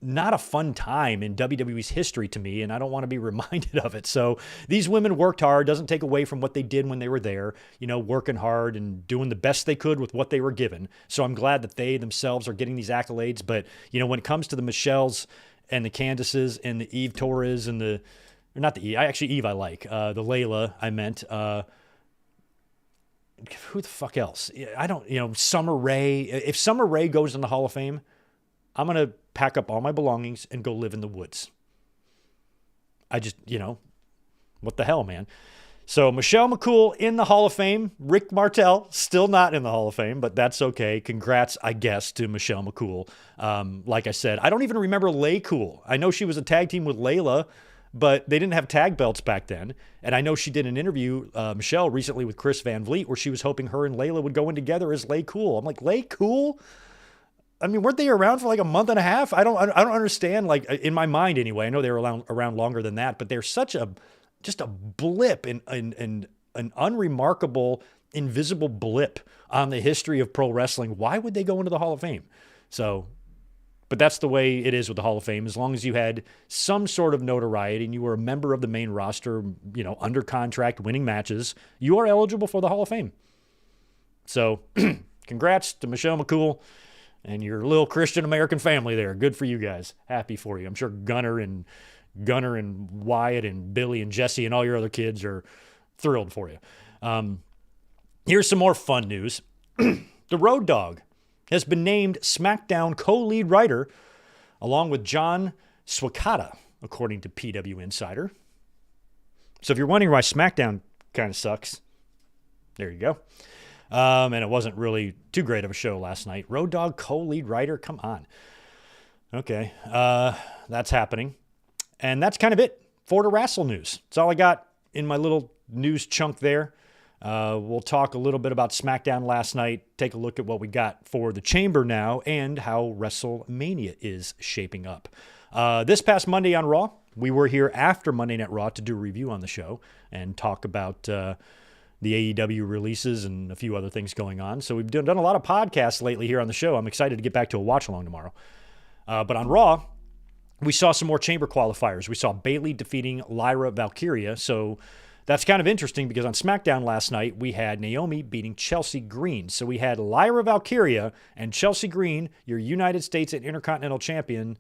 not a fun time in WWE's history to me, and I don't want to be reminded of it. So these women worked hard. Doesn't take away from what they did when they were there, working hard and doing the best they could with what they were given. So I'm glad that they themselves are getting these accolades. But, when it comes to the Michelles and the Candices and the Eve Torres and Eve I like, the Layla I meant, who the fuck else? I don't, Summer Rae. If Summer Rae goes in the Hall of Fame, I'm going to pack up all my belongings and go live in the woods. I just, what the hell, man? So Michelle McCool in the Hall of Fame. Rick Martel still not in the Hall of Fame, but that's okay. Congrats, I guess, to Michelle McCool. Like I said, I don't even remember Laycool. I know she was a tag team with Layla, but they didn't have tag belts back then. And I know she did an interview, Michelle, recently with Chris Van Vliet, where she was hoping her and Layla would go in together as Laycool. I'm like, Laycool? I mean, weren't they around for like a month and a half? I don't understand. Like, in my mind anyway, I know they were around longer than that, but they're just a blip and an unremarkable, invisible blip on the history of pro wrestling. Why would they go into the Hall of Fame? So, but that's the way it is with the Hall of Fame. As long as you had some sort of notoriety and you were a member of the main roster, under contract, winning matches, you are eligible for the Hall of Fame. So, congrats to Michelle McCool and your little Christian American family there. Good for you guys. Happy for you. I'm sure Gunner and Wyatt and Billy and Jesse and all your other kids are thrilled for you. Here's some more fun news. The Road Dogg has been named SmackDown co-lead writer along with John Swakata, according to PW Insider. So if you're wondering why SmackDown kind of sucks, there you go. And it wasn't really too great of a show last night. Road Dogg co-lead writer, come on. Okay, that's happening. And that's kind of it for the Wrestle news. That's all I got in my little news chunk there. We'll talk a little bit about SmackDown last night, take a look at what we got for the Chamber now, and how WrestleMania is shaping up. This past Monday on Raw, we were here after Monday Night Raw to do a review on the show and talk about the AEW releases and a few other things going on. So we've done a lot of podcasts lately here on the show. I'm excited to get back to a watch-along tomorrow. But on Raw, we saw some more Chamber qualifiers. We saw Bayley defeating Lyra Valkyria. So that's kind of interesting because on SmackDown last night, we had Naomi beating Chelsea Green. So we had Lyra Valkyria and Chelsea Green, your United States and Intercontinental Champion,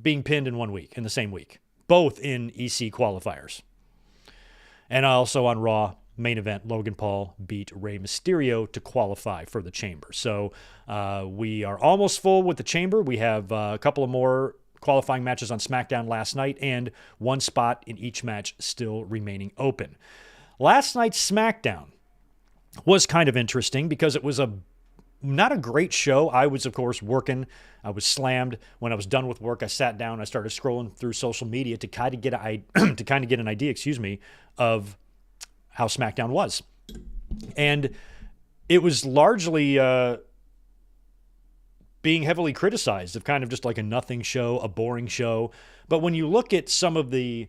being pinned in 1 week, in the same week. Both in EC qualifiers. And also on Raw, main event, Logan Paul beat Rey Mysterio to qualify for the Chamber. So we are almost full with the Chamber. We have a couple of more qualifying matches on SmackDown last night, and one spot in each match still remaining open. Last night's SmackDown was kind of interesting because it was not a great show. I was, of course, working. I was slammed. When I was done with work, I sat down. I started scrolling through social media to kind of get an idea, of how SmackDown was. And it was largely being heavily criticized of kind of just like a nothing show, a boring show. But when you look at some of the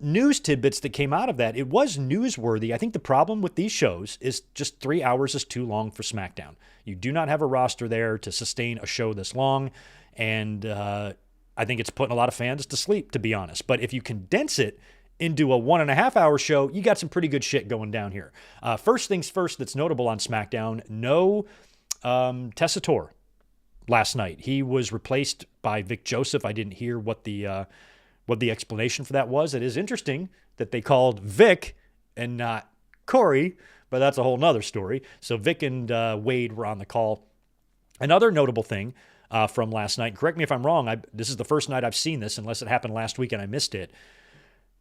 news tidbits that came out of that, it was newsworthy. I think the problem with these shows is just 3 hours is too long for SmackDown. You do not have a roster there to sustain a show this long, and I think it's putting a lot of fans to sleep, to be honest. But if you condense it into a 1.5 hour show, you got some pretty good shit going down here. First things first that's notable on SmackDown, no Tessitore last night. He was replaced by Vic Joseph. I didn't hear what the explanation for that was. It is interesting that they called Vic and not Corey, but that's a whole nother story. So Vic and Wade were on the call. Another notable thing from last night, correct me if I'm wrong, this is the first night I've seen this, unless it happened last week and I missed it.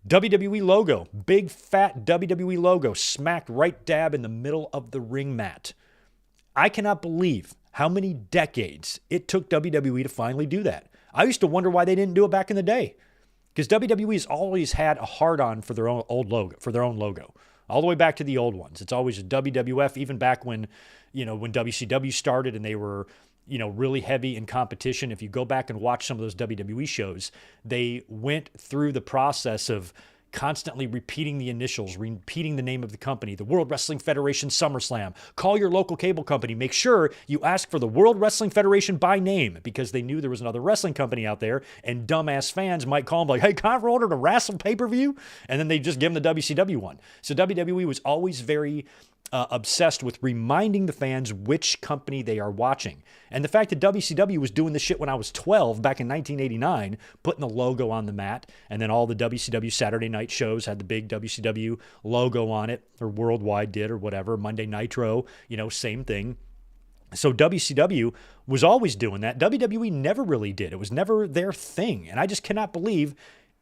WWE logo, big fat WWE logo, smacked right dab in the middle of the ring mat. I cannot believe how many decades it took WWE to finally do that. I used to wonder why they didn't do it back in the day, because WWE has always had a hard-on for their own logo, all the way back to the old ones. It's always a WWF, even back when WCW started and they were really heavy in competition. If you go back and watch some of those WWE shows, they went through the process of constantly repeating the initials, repeating the name of the company, the World Wrestling Federation SummerSlam. Call your local cable company. Make sure you ask for the World Wrestling Federation by name, because they knew there was another wrestling company out there, and dumbass fans might call them like, hey, can I order the Wrestle pay-per-view? And then they just give them the WCW one. So WWE was always very obsessed with reminding the fans which company they are watching. And the fact that WCW was doing this shit when I was 12 back in 1989, putting the logo on the mat, and then all the WCW Saturday night shows had the big WCW logo on it, or Worldwide did, or whatever. Monday Nitro, same thing. So WCW was always doing that. WWE never really did. It was never their thing. And I just cannot believe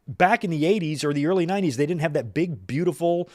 back in the 80s or the early 90s, they didn't have that big, beautiful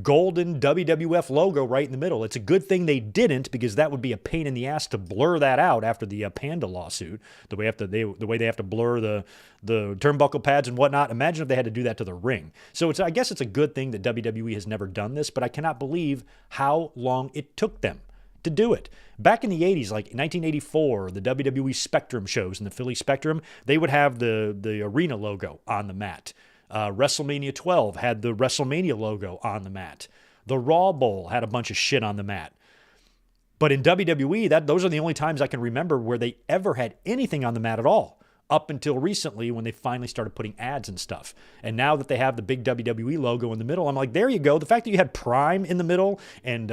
golden WWF logo right in the middle. It's a good thing they didn't, because that would be a pain in the ass to blur that out after the Panda lawsuit. The way they have to blur the turnbuckle pads and whatnot. Imagine if they had to do that to the ring. So I guess it's a good thing that WWE has never done this, but I cannot believe how long it took them to do it. Back in the 80s, like 1984, the WWE Spectrum shows in the Philly Spectrum, they would have the arena logo on the mat. WrestleMania 12 had the WrestleMania logo on the mat. The Raw Bowl had a bunch of shit on the mat. But in WWE, those are the only times I can remember where they ever had anything on the mat at all, up until recently when they finally started putting ads and stuff. And now that they have the big WWE logo in the middle, I'm like, there you go. The fact that you had Prime in the middle and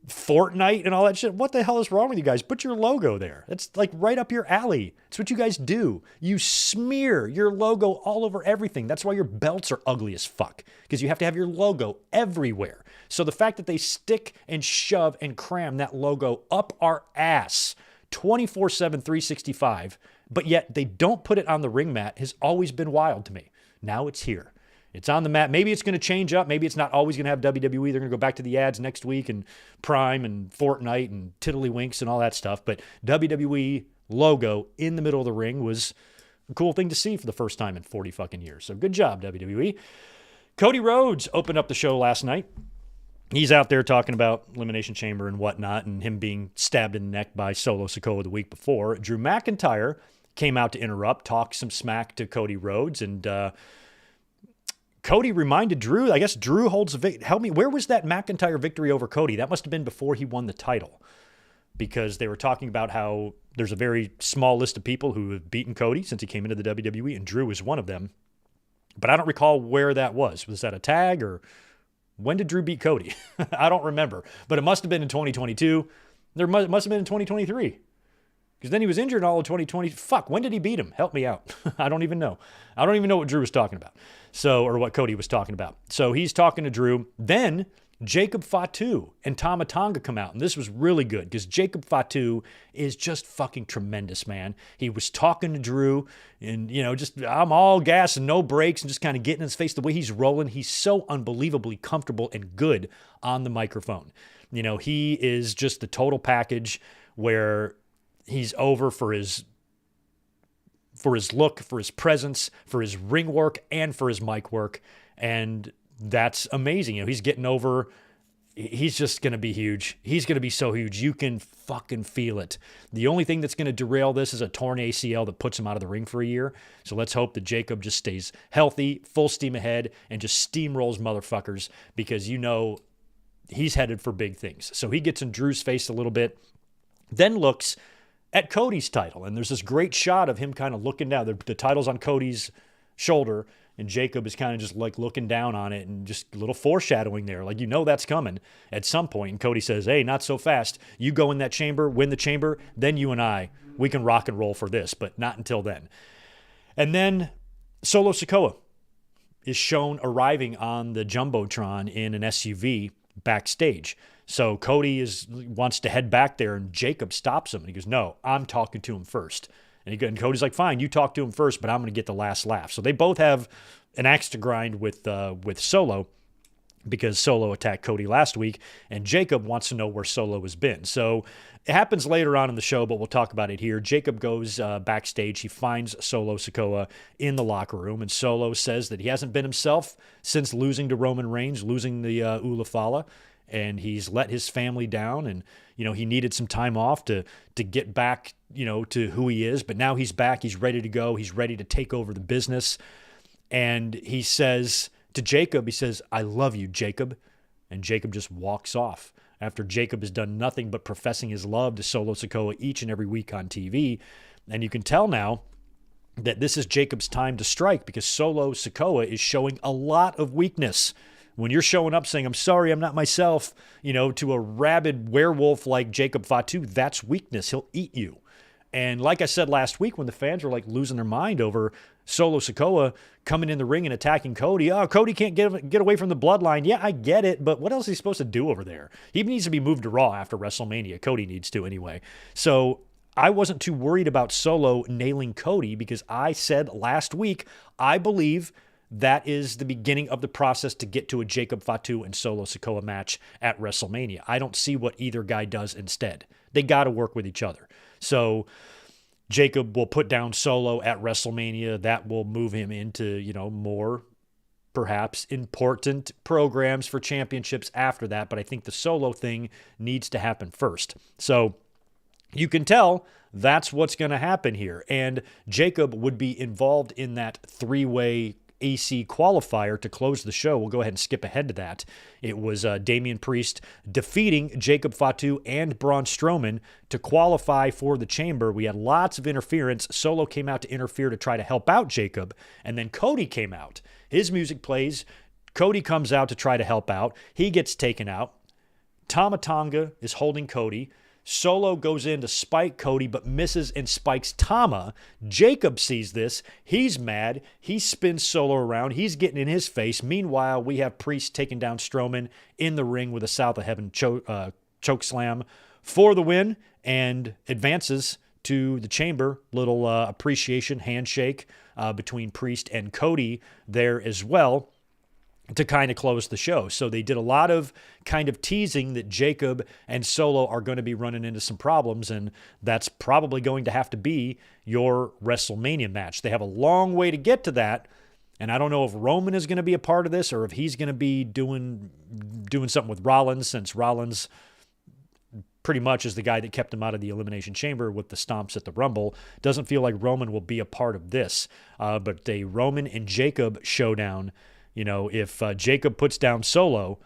Fortnite and all that shit. What the hell is wrong with you guys? Put your logo there. It's like right up your alley. It's what you guys do. You smear your logo all over everything. That's why your belts are ugly as fuck, because you have to have your logo everywhere. So the fact that they stick and shove and cram that logo up our ass 24/7, 365, but yet they don't put it on the ring mat has always been wild to me. Now it's here. It's on the mat. Maybe it's going to change up. Maybe it's not always going to have WWE. They're going to go back to the ads next week and Prime and Fortnite and Tiddlywinks and all that stuff. But WWE logo in the middle of the ring was a cool thing to see for the first time in 40 fucking years. So good job, WWE. Cody Rhodes opened up the show last night. He's out there talking about Elimination Chamber and whatnot, and him being stabbed in the neck by Solo Sikoa the week before. Drew McIntyre came out to interrupt, talk some smack to Cody Rhodes, and Cody reminded Drew, I guess Drew holds the victory. Help me, where was that McIntyre victory over Cody? That must have been before he won the title, because they were talking about how there's a very small list of people who have beaten Cody since he came into the WWE, and Drew is one of them. But I don't recall where that was. Was that a tag, or when did Drew beat Cody? I don't remember, but it must have been in 2022. There must have been in 2023. Because then he was injured all of 2020. Fuck, when did he beat him? Help me out. I don't even know. I don't even know what Drew was talking about. Or what Cody was talking about. So he's talking to Drew. Then Jacob Fatu and Tama Tonga come out. And this was really good, because Jacob Fatu is just fucking tremendous, man. He was talking to Drew and, just I'm all gas and no brakes and just kind of getting in his face. The way he's rolling, he's so unbelievably comfortable and good on the microphone. He is just the total package where he's over for his look, for his presence, for his ring work, and for his mic work. And that's amazing. He's getting over he's just going to be huge. He's going to be so huge. You can fucking feel it. The only thing that's going to derail this is a torn ACL that puts him out of the ring for a year. So let's hope that Jacob just stays healthy, full steam ahead, and just steamrolls motherfuckers, because he's headed for big things. So he gets in Drew's face a little bit, then looks at Cody's title. And there's this great shot of him kind of looking down. The title's on Cody's shoulder, and Jacob is kind of just like looking down on it, and just a little foreshadowing there. Like, that's coming at some point. And Cody says, hey, not so fast. You go in that chamber, win the chamber, then you and we can rock and roll for this, but not until then. And then Solo Sikoa is shown arriving on the Jumbotron in an SUV backstage. So Cody wants to head back there, and Jacob stops him. And he goes, no, I'm talking to him first. And Cody's like, fine, you talk to him first, but I'm going to get the last laugh. So they both have an axe to grind with Solo, because Solo attacked Cody last week, and Jacob wants to know where Solo has been. So it happens later on in the show, but we'll talk about it here. Jacob goes backstage. He finds Solo Sikoa in the locker room, and Solo says that he hasn't been himself since losing to Roman Reigns, losing the Ula Fala, and he's let his family down, and he needed some time off to get back to who he is. But now he's back. He's ready to go. He's ready to take over the business. And he says to Jacob, he says, I love you, Jacob. And Jacob just walks off after Jacob has done nothing but professing his love to Solo Sikoa each and every week on TV. And you can tell now that this is Jacob's time to strike, because Solo Sikoa is showing a lot of weakness. When you're showing up saying, I'm sorry, I'm not myself, to a rabid werewolf like Jacob Fatu, that's weakness. He'll eat you. And like I said last week, when the fans were like losing their mind over Solo Sikoa coming in the ring and attacking Cody, Cody can't get away from the bloodline. Yeah, I get it, but what else is he supposed to do over there? He needs to be moved to Raw after WrestleMania. Cody needs to anyway. So I wasn't too worried about Solo nailing Cody, because I said last week, I believe that is the beginning of the process to get to a Jacob Fatu and Solo Sikoa match at WrestleMania. I don't see what either guy does instead. They got to work with each other. So Jacob will put down Solo at WrestleMania. That will move him into, more perhaps important programs for championships after that. But I think the Solo thing needs to happen first. So you can tell that's what's going to happen here. And Jacob would be involved in that three-way AC qualifier to close the show. We'll go ahead and skip ahead to that. It was Damian Priest defeating Jacob Fatu and Braun Strowman to qualify for the chamber. We had lots of interference. Solo came out to interfere to try to help out Jacob, and then Cody came out. His music plays. Cody comes out to try to help out. He gets taken out. Tama Tonga is holding Cody. Solo goes in to spike Cody, but misses and spikes Tama. Jacob sees this. He's mad. He spins Solo around. He's getting in his face. Meanwhile, we have Priest taking down Strowman in the ring with a South of Heaven choke slam for the win, and advances to the chamber. Little appreciation handshake between Priest and Cody there as well, to kind of close the show. So they did a lot of kind of teasing that Jacob and Solo are going to be running into some problems, and that's probably going to have to be your WrestleMania match. They have a long way to get to that, and I don't know if Roman is going to be a part of this, or if he's going to be doing something with Rollins, since Rollins pretty much is the guy that kept him out of the Elimination Chamber with the stomps at the Rumble. Doesn't feel like Roman will be a part of this, but a Roman and Jacob showdown. If Jacob puts down Solo,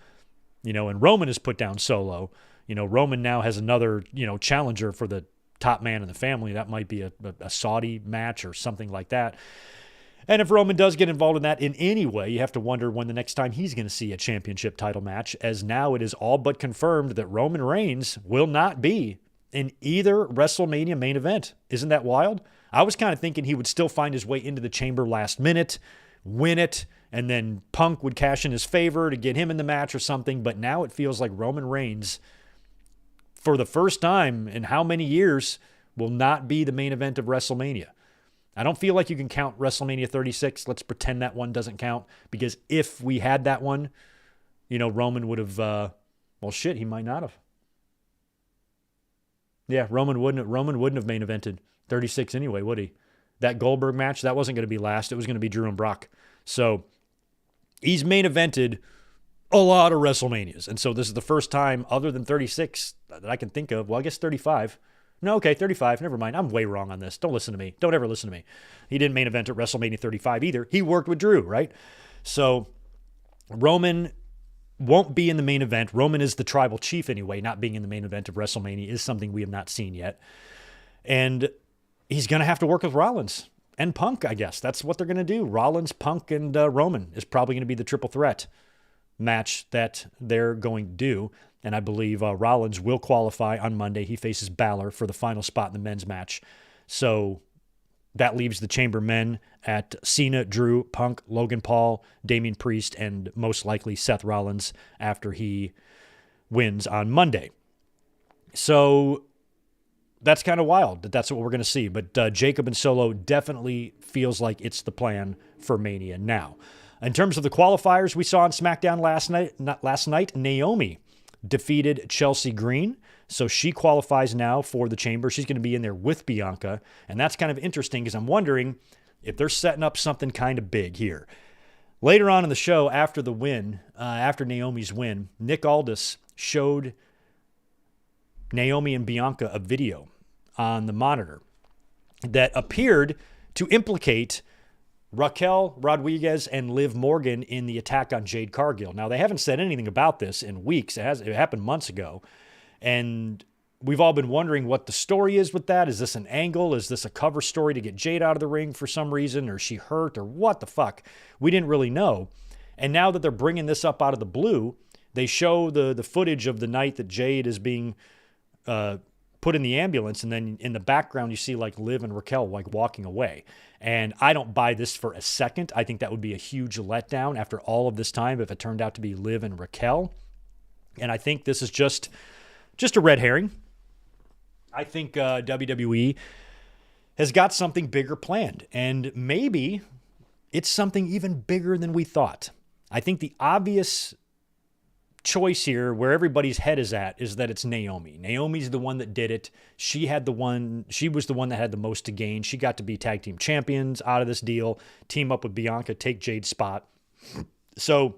and Roman is put down Solo, Roman now has another, challenger for the top man in the family. That might be a Saudi match or something like that. And if Roman does get involved in that in any way, you have to wonder when the next time he's going to see a championship title match, as now it is all but confirmed that Roman Reigns will not be in either WrestleMania main event. Isn't that wild? I was kind of thinking he would still find his way into the chamber last minute, win it, and then Punk would cash in his favor to get him in the match or something. But now it feels like Roman Reigns, for the first time in how many years, will not be the main event of WrestleMania. I don't feel like you can count WrestleMania 36. Let's pretend that one doesn't count, because if we had that one, Roman would have, he might not have. Yeah, Roman wouldn't have main evented 36 anyway, would he? That Goldberg match, that wasn't going to be last. It was going to be Drew and Brock. So he's main evented a lot of WrestleManias. And so this is the first time other than 36 that I can think of. Well, I guess 35. No, okay, 35. Never mind. I'm way wrong on this. Don't listen to me. Don't ever listen to me. He didn't main event at WrestleMania 35 either. He worked with Drew, right? So Roman won't be in the main event. Roman is the tribal chief anyway. Not being in the main event of WrestleMania is something we have not seen yet. And he's going to have to work with Rollins and Punk, I guess. That's what they're going to do. Rollins, Punk, and Roman is probably going to be the triple threat match that they're going to do. And I believe Rollins will qualify on Monday. He faces Balor for the final spot in the men's match. So that leaves the Chamber men at Cena, Drew, Punk, Logan Paul, Damian Priest, and most likely Seth Rollins after he wins on Monday. So that's kind of wild that that's what we're going to see. But Jacob and Solo definitely feels like it's the plan for Mania now. In terms of the qualifiers we saw on SmackDown last night, Naomi defeated Chelsea Green. So she qualifies now for the Chamber. She's going to be in there with Bianca. And that's kind of interesting because I'm wondering if they're setting up something kind of big here. Later on in the show, after the win, after Naomi's win, Nick Aldis showed Naomi and Bianca a video on the monitor that appeared to implicate Raquel Rodriguez and Liv Morgan in the attack on Jade Cargill. Now, they haven't said anything about this in weeks. It happened months ago. And we've all been wondering what the story is with that. Is this an angle? Is this a cover story to get Jade out of the ring for some reason? Or is she hurt? Or what the fuck? We didn't really know. And now that they're bringing this up out of the blue, they show the footage of the night that Jade is being put in the ambulance. And then in the background, you see like Liv and Raquel like walking away. And I don't buy this for a second. I think that would be a huge letdown after all of this time if it turned out to be Liv and Raquel. And I think this is just a red herring. I think WWE has got something bigger planned. And maybe it's something even bigger than we thought. I think the obvious choice here, where everybody's head is at, is that it's Naomi. Naomi's the one that did it. She was the one that had the most to gain. She got to be tag team champions out of this deal, team up with Bianca, take Jade's spot. So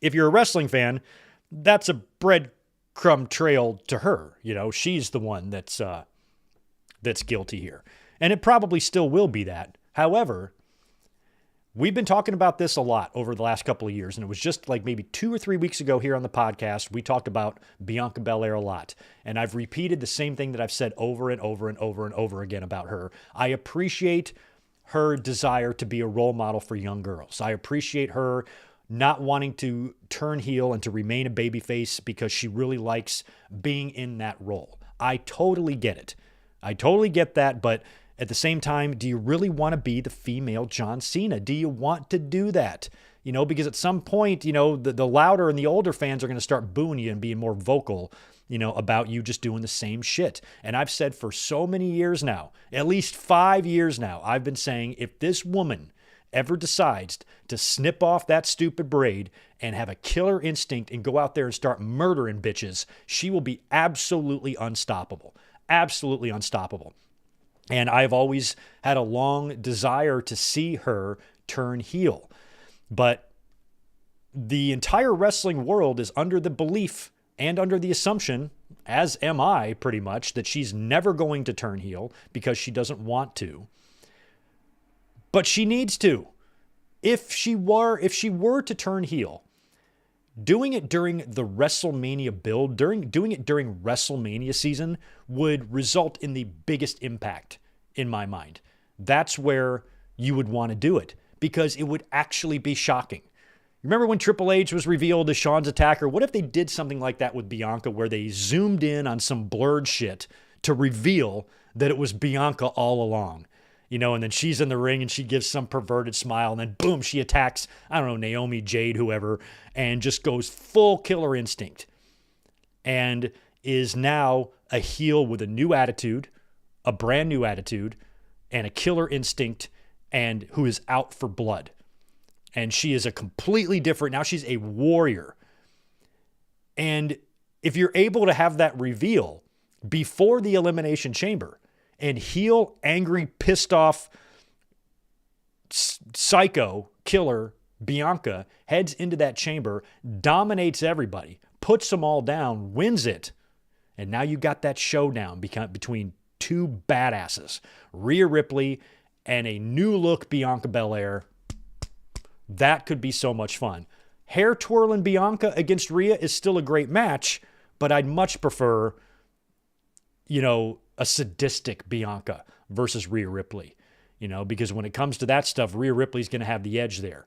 if you're a wrestling fan, that's a breadcrumb trail to her. You know, she's the one that's guilty here. And it probably still will be that. However, we've been talking about this a lot over the last couple of years, and it was just like maybe 2 or 3 weeks ago here on the podcast, we talked about Bianca Belair a lot. And I've repeated the same thing that I've said over and over and over and over again about her. I appreciate her desire to be a role model for young girls. I appreciate her not wanting to turn heel and to remain a babyface because she really likes being in that role. I totally get it. I totally get that, but at the same time, do you really want to be the female John Cena? Do you want to do that? You know, because at some point, you know, the louder and the older fans are going to start booing you and being more vocal, you know, about you just doing the same shit. And I've said for so many years now, at least 5 years now, I've been saying if this woman ever decides to snip off that stupid braid and have a killer instinct and go out there and start murdering bitches, she will be absolutely unstoppable. Absolutely unstoppable. And I've always had a long desire to see her turn heel. But the entire wrestling world is under the belief and under the assumption, as am I pretty much, that she's never going to turn heel because she doesn't want to. But she needs to. If she were to turn heel, doing it during the WrestleMania build, doing it during WrestleMania season would result in the biggest impact in my mind. That's where you would want to do it because it would actually be shocking. Remember when Triple H was revealed as Shawn's attacker? What if they did something like that with Bianca where they zoomed in on some blurred shit to reveal that it was Bianca all along? You know, and then she's in the ring and she gives some perverted smile and then boom, she attacks, I don't know, Naomi, Jade, whoever, and just goes full killer instinct and is now a heel with a new attitude, a brand new attitude, and a killer instinct, and who is out for blood. And she is a completely different, now she's a warrior. And if you're able to have that reveal before the Elimination Chamber, and heel, angry, pissed off, psycho, killer Bianca heads into that chamber, dominates everybody, puts them all down, wins it, and now you got that showdown between two badasses, Rhea Ripley and a new look Bianca Belair. That could be so much fun. Hair twirling Bianca against Rhea is still a great match, but I'd much prefer, a sadistic Bianca versus Rhea Ripley, because when it comes to that stuff, Rhea Ripley's going to have the edge there.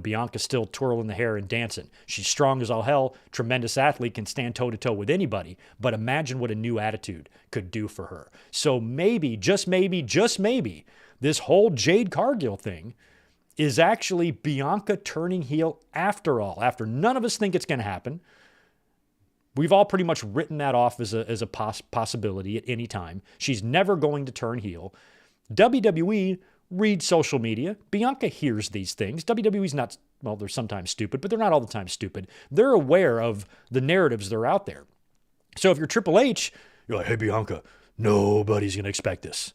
Bianca's still twirling the hair and dancing. She's strong as all hell, tremendous athlete, can stand toe-to-toe with anybody, but imagine what a new attitude could do for her. So maybe, just maybe, this whole Jade Cargill thing is actually Bianca turning heel after all, after none of us think it's going to happen. We've all pretty much written that off as a possibility at any time. She's never going to turn heel. WWE reads social media. Bianca hears these things. WWE's not, they're sometimes stupid, but they're not all the time stupid. They're aware of the narratives that are out there. So if you're Triple H, you're like, hey, Bianca, nobody's going to expect this.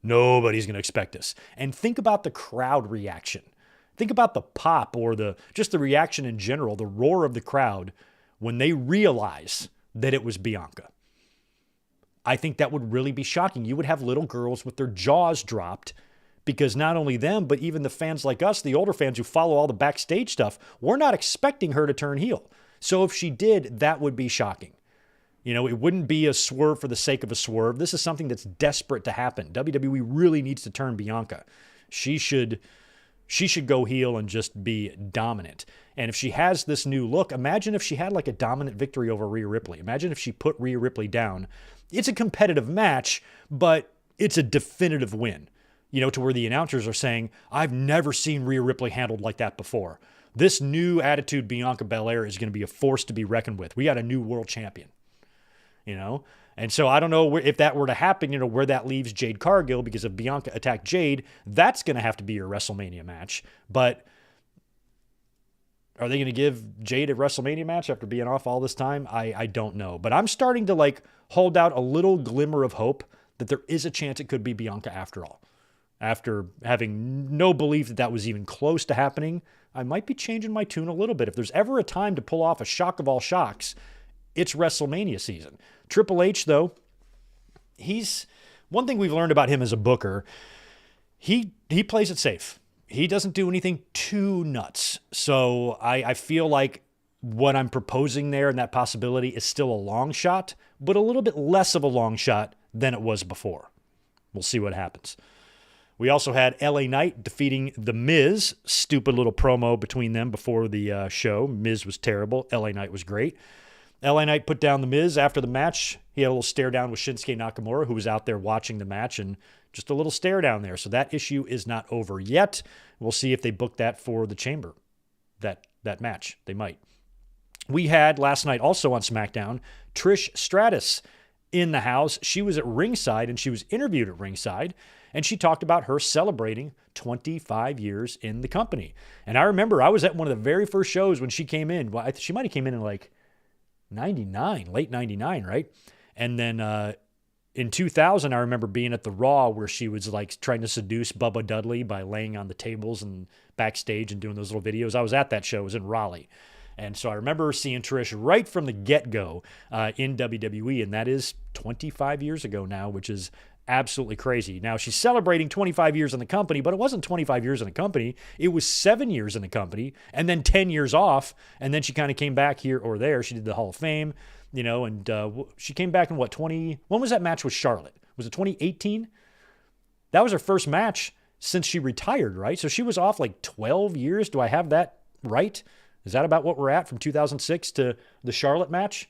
Nobody's going to expect this. And think about the crowd reaction. Think about the pop or just the reaction in general, the roar of the crowd when they realize that it was Bianca. I think that would really be shocking. You would have little girls with their jaws dropped because not only them, but even the fans like us, the older fans who follow all the backstage stuff, we're not expecting her to turn heel. So if she did, that would be shocking. It wouldn't be a swerve for the sake of a swerve. This is something that's desperate to happen. WWE really needs to turn Bianca. She should go heel and just be dominant. And if she has this new look, imagine if she had like a dominant victory over Rhea Ripley. Imagine if she put Rhea Ripley down. It's a competitive match, but it's a definitive win. To where the announcers are saying, I've never seen Rhea Ripley handled like that before. This new attitude Bianca Belair is going to be a force to be reckoned with. We got a new world champion. And so I don't know if that were to happen, where that leaves Jade Cargill, because if Bianca attacked Jade, that's going to have to be your WrestleMania match. But are they going to give Jade a WrestleMania match after being off all this time? I don't know. But I'm starting to hold out a little glimmer of hope that there is a chance it could be Bianca after all. After having no belief that was even close to happening, I might be changing my tune a little bit. If there's ever a time to pull off a shock of all shocks, it's WrestleMania season. Triple H, though, one thing we've learned about him as a booker, he plays it safe. He doesn't do anything too nuts. So I feel like what I'm proposing there and that possibility is still a long shot, but a little bit less of a long shot than it was before. We'll see what happens. We also had LA Knight defeating The Miz. Stupid little promo between them before the show. Miz was terrible. LA Knight was great. LA Knight put down The Miz after the match. He had a little stare down with Shinsuke Nakamura, who was out there watching the match, and just a little stare down there. So that issue is not over yet. We'll see if they book that for the Chamber, that match. They might. We had last night also on SmackDown, Trish Stratus in the house. She was at ringside, and she was interviewed at ringside, and she talked about her celebrating 25 years in the company. And I remember I was at one of the very first shows when she came in. Well, she might have came in 99, late 99, right? And then in 2000, I remember being at the Raw where she was trying to seduce Bubba Dudley by laying on the tables and backstage and doing those little videos. I was at that show. It was in Raleigh. And so I remember seeing Trish right from the get-go in WWE, and that is 25 years ago now, which is absolutely crazy. Now, she's celebrating 25 years in the company, but it wasn't 25 years in the company. It was 7 years in the company and then 10 years off, and then she kind of came back here or there. She did the Hall of Fame, and she came back in when was that match with Charlotte? Was it 2018? That was her first match since she retired, right? So she was off 12 years. Do I have that right? Is that about what we're at from 2006 to the Charlotte match?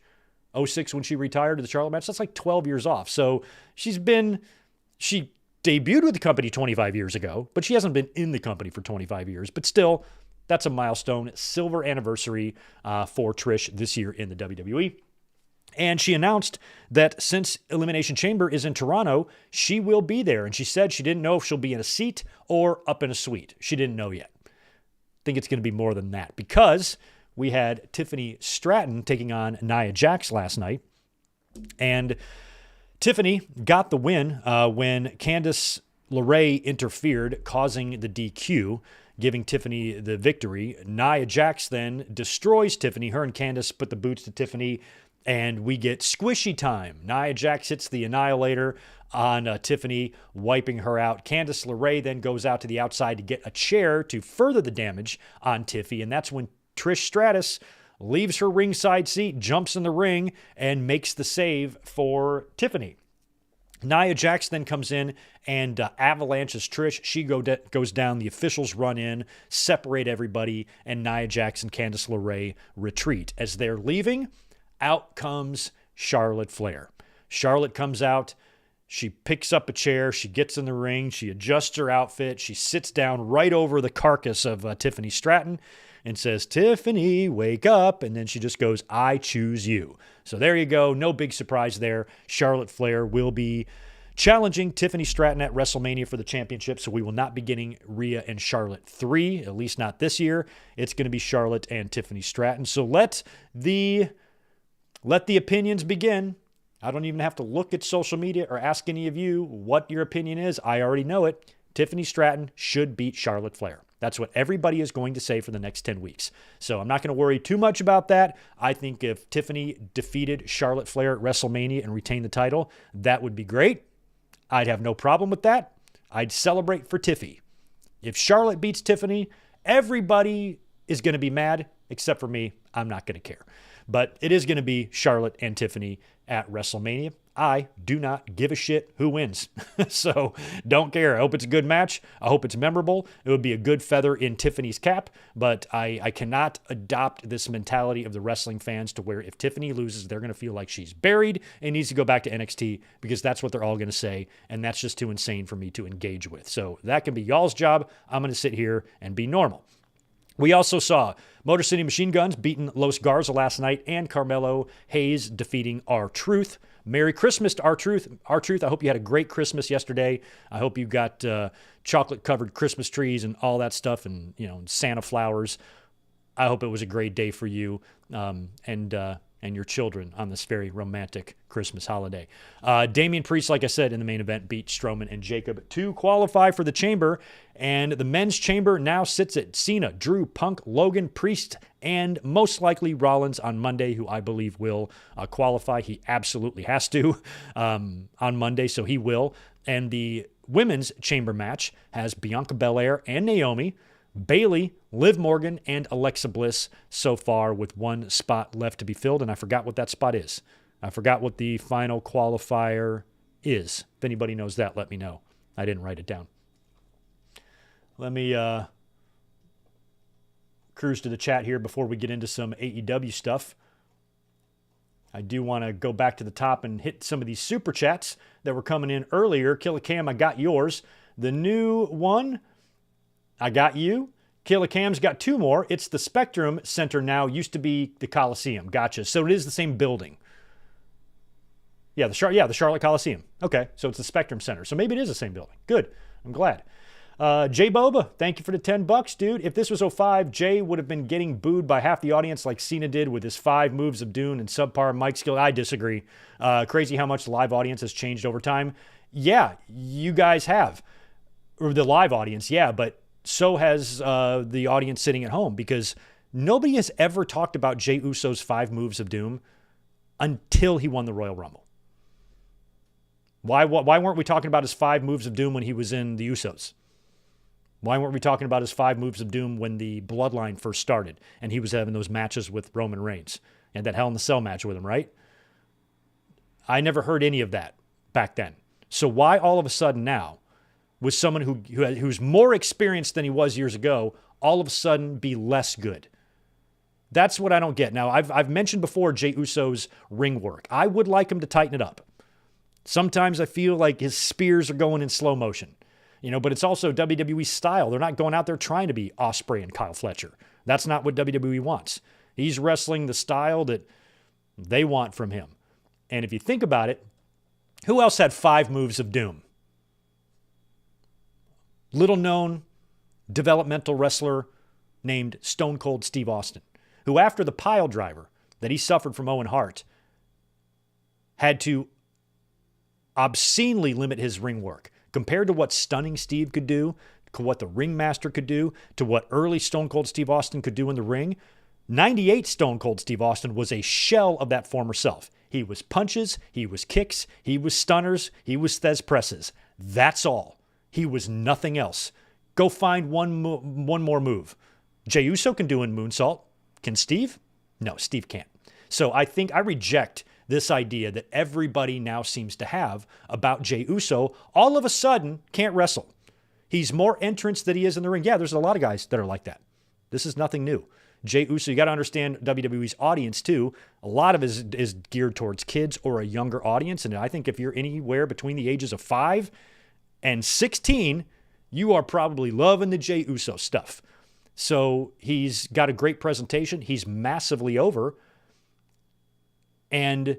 06 when she retired to the Charlotte match? That's 12 years off. So she debuted with the company 25 years ago, but she hasn't been in the company for 25 years. But still, that's a milestone. Silver anniversary for Trish this year in the WWE. And she announced that since Elimination Chamber is in Toronto, she will be there. And she said she didn't know if she'll be in a seat or up in a suite. She didn't know yet. I think it's going to be more than that because we had Tiffany Stratton taking on Nia Jax last night. And Tiffany got the win when Candice LeRae interfered, causing the DQ, giving Tiffany the victory. Nia Jax then destroys Tiffany. Her and Candice put the boots to Tiffany, and we get squishy time. Nia Jax hits the Annihilator on Tiffany, wiping her out. Candice LeRae then goes out to the outside to get a chair to further the damage on Tiffy, and that's when Trish Stratus leaves her ringside seat, jumps in the ring, and makes the save for Tiffany. Nia Jax then comes in and avalanches Trish. She goes down. The officials run in, separate everybody, and Nia Jax and Candice LeRae retreat. As they're leaving, out comes Charlotte Flair. Charlotte comes out. She picks up a chair. She gets in the ring. She adjusts her outfit. She sits down right over the carcass of Tiffany Stratton and says, "Tiffany, wake up." And then she just goes, "I choose you." So there you go. No big surprise there. Charlotte Flair will be challenging Tiffany Stratton at WrestleMania for the championship. So we will not be getting Rhea and Charlotte 3, at least not this year. It's going to be Charlotte and Tiffany Stratton. So let the opinions begin. I don't even have to look at social media or ask any of you what your opinion is. I already know it. Tiffany Stratton should beat Charlotte Flair. That's what everybody is going to say for the next 10 weeks. So I'm not going to worry too much about that. I think if Tiffany defeated Charlotte Flair at WrestleMania and retained the title, that would be great. I'd have no problem with that. I'd celebrate for Tiffy. If Charlotte beats Tiffany, everybody is going to be mad except for me. I'm not going to care. But it is going to be Charlotte and Tiffany at WrestleMania. I do not give a shit who wins. So don't care. I hope it's a good match. I hope it's memorable. It would be a good feather in Tiffany's cap, but I cannot adopt this mentality of the wrestling fans to where if Tiffany loses, they're going to feel like she's buried and needs to go back to NXT because that's what they're all going to say, and that's just too insane for me to engage with. So that can be y'all's job. I'm going to sit here and be normal. We also saw Motor City Machine Guns beating Los Garza last night and Carmelo Hayes defeating R-Truth. Merry Christmas to R-Truth. R-Truth, I hope you had a great Christmas yesterday. I hope you got chocolate-covered Christmas trees and all that stuff and, Santa flowers. I hope it was a great day for you and your children on this very romantic Christmas holiday. Damian Priest, like I said, in the main event, beat Strowman and Jacob to qualify for the Chamber. And the men's Chamber now sits at Cena, Drew, Punk, Logan, Priest, and most likely Rollins on Monday, who I believe will qualify. He absolutely has to on Monday, so he will. And the women's Chamber match has Bianca Belair and Naomi, Bayley, Liv Morgan, and Alexa Bliss so far with one spot left to be filled, and I forgot what that spot is. I forgot what the final qualifier is. If anybody knows that, let me know. I didn't write it down. Let me cruise to the chat here before we get into some AEW stuff. I do want to go back to the top and hit some of these super chats that were coming in earlier. Killer Cam, I got yours. The new one, I got you. Killer Cam's got two more. It's the Spectrum Center now. Used to be the Coliseum. Gotcha. So it is the same building. Yeah, the Charlotte Coliseum. Okay, so it's the Spectrum Center. So maybe it is the same building. Good. I'm glad. Jay Boba, thank you for the $10, dude. If this was '05, Jay would have been getting booed by half the audience like Cena did with his 5 moves of doom and subpar mic skill. I disagree. Crazy how much the live audience has changed over time. Yeah, you guys have. Or the live audience, yeah, but so has the audience sitting at home because nobody has ever talked about Jey Uso's 5 moves of doom until he won the Royal Rumble. Why weren't we talking about his 5 moves of doom when he was in the Usos? Why weren't we talking about his 5 moves of doom when the Bloodline first started and he was having those matches with Roman Reigns and that Hell in the Cell match with him, right? I never heard any of that back then. So why all of a sudden now, with someone who's more experienced than he was years ago, all of a sudden be less good? That's what I don't get. Now, I've mentioned before Jey Uso's ring work. I would like him to tighten it up. Sometimes I feel like his spears are going in slow motion. But it's also WWE style. They're not going out there trying to be Ospreay and Kyle Fletcher. That's not what WWE wants. He's wrestling the style that they want from him. And if you think about it, who else had 5 moves of doom? Little known developmental wrestler named Stone Cold Steve Austin, who after the pile driver that he suffered from Owen Hart had to obscenely limit his ring work. Compared to what Stunning Steve could do, what the ringmaster could do, to what early Stone Cold Steve Austin could do in the ring, 98 Stone Cold Steve Austin was a shell of that former self. He was punches, he was kicks, he was stunners, he was Thez presses. That's all. He was nothing else. Go find one more move. Jey Uso can do a moonsault. Can Steve? No, Steve can't. So I think I reject this idea that everybody now seems to have about Jey Uso. All of a sudden, can't wrestle. He's more entrance than he is in the ring. Yeah, there's a lot of guys that are like that. This is nothing new. Jey Uso, you got to understand WWE's audience too. A lot of it is geared towards kids or a younger audience. And I think if you're anywhere between the ages of 5 and 16, you are probably loving the Jey Uso stuff. So he's got a great presentation. He's massively over. And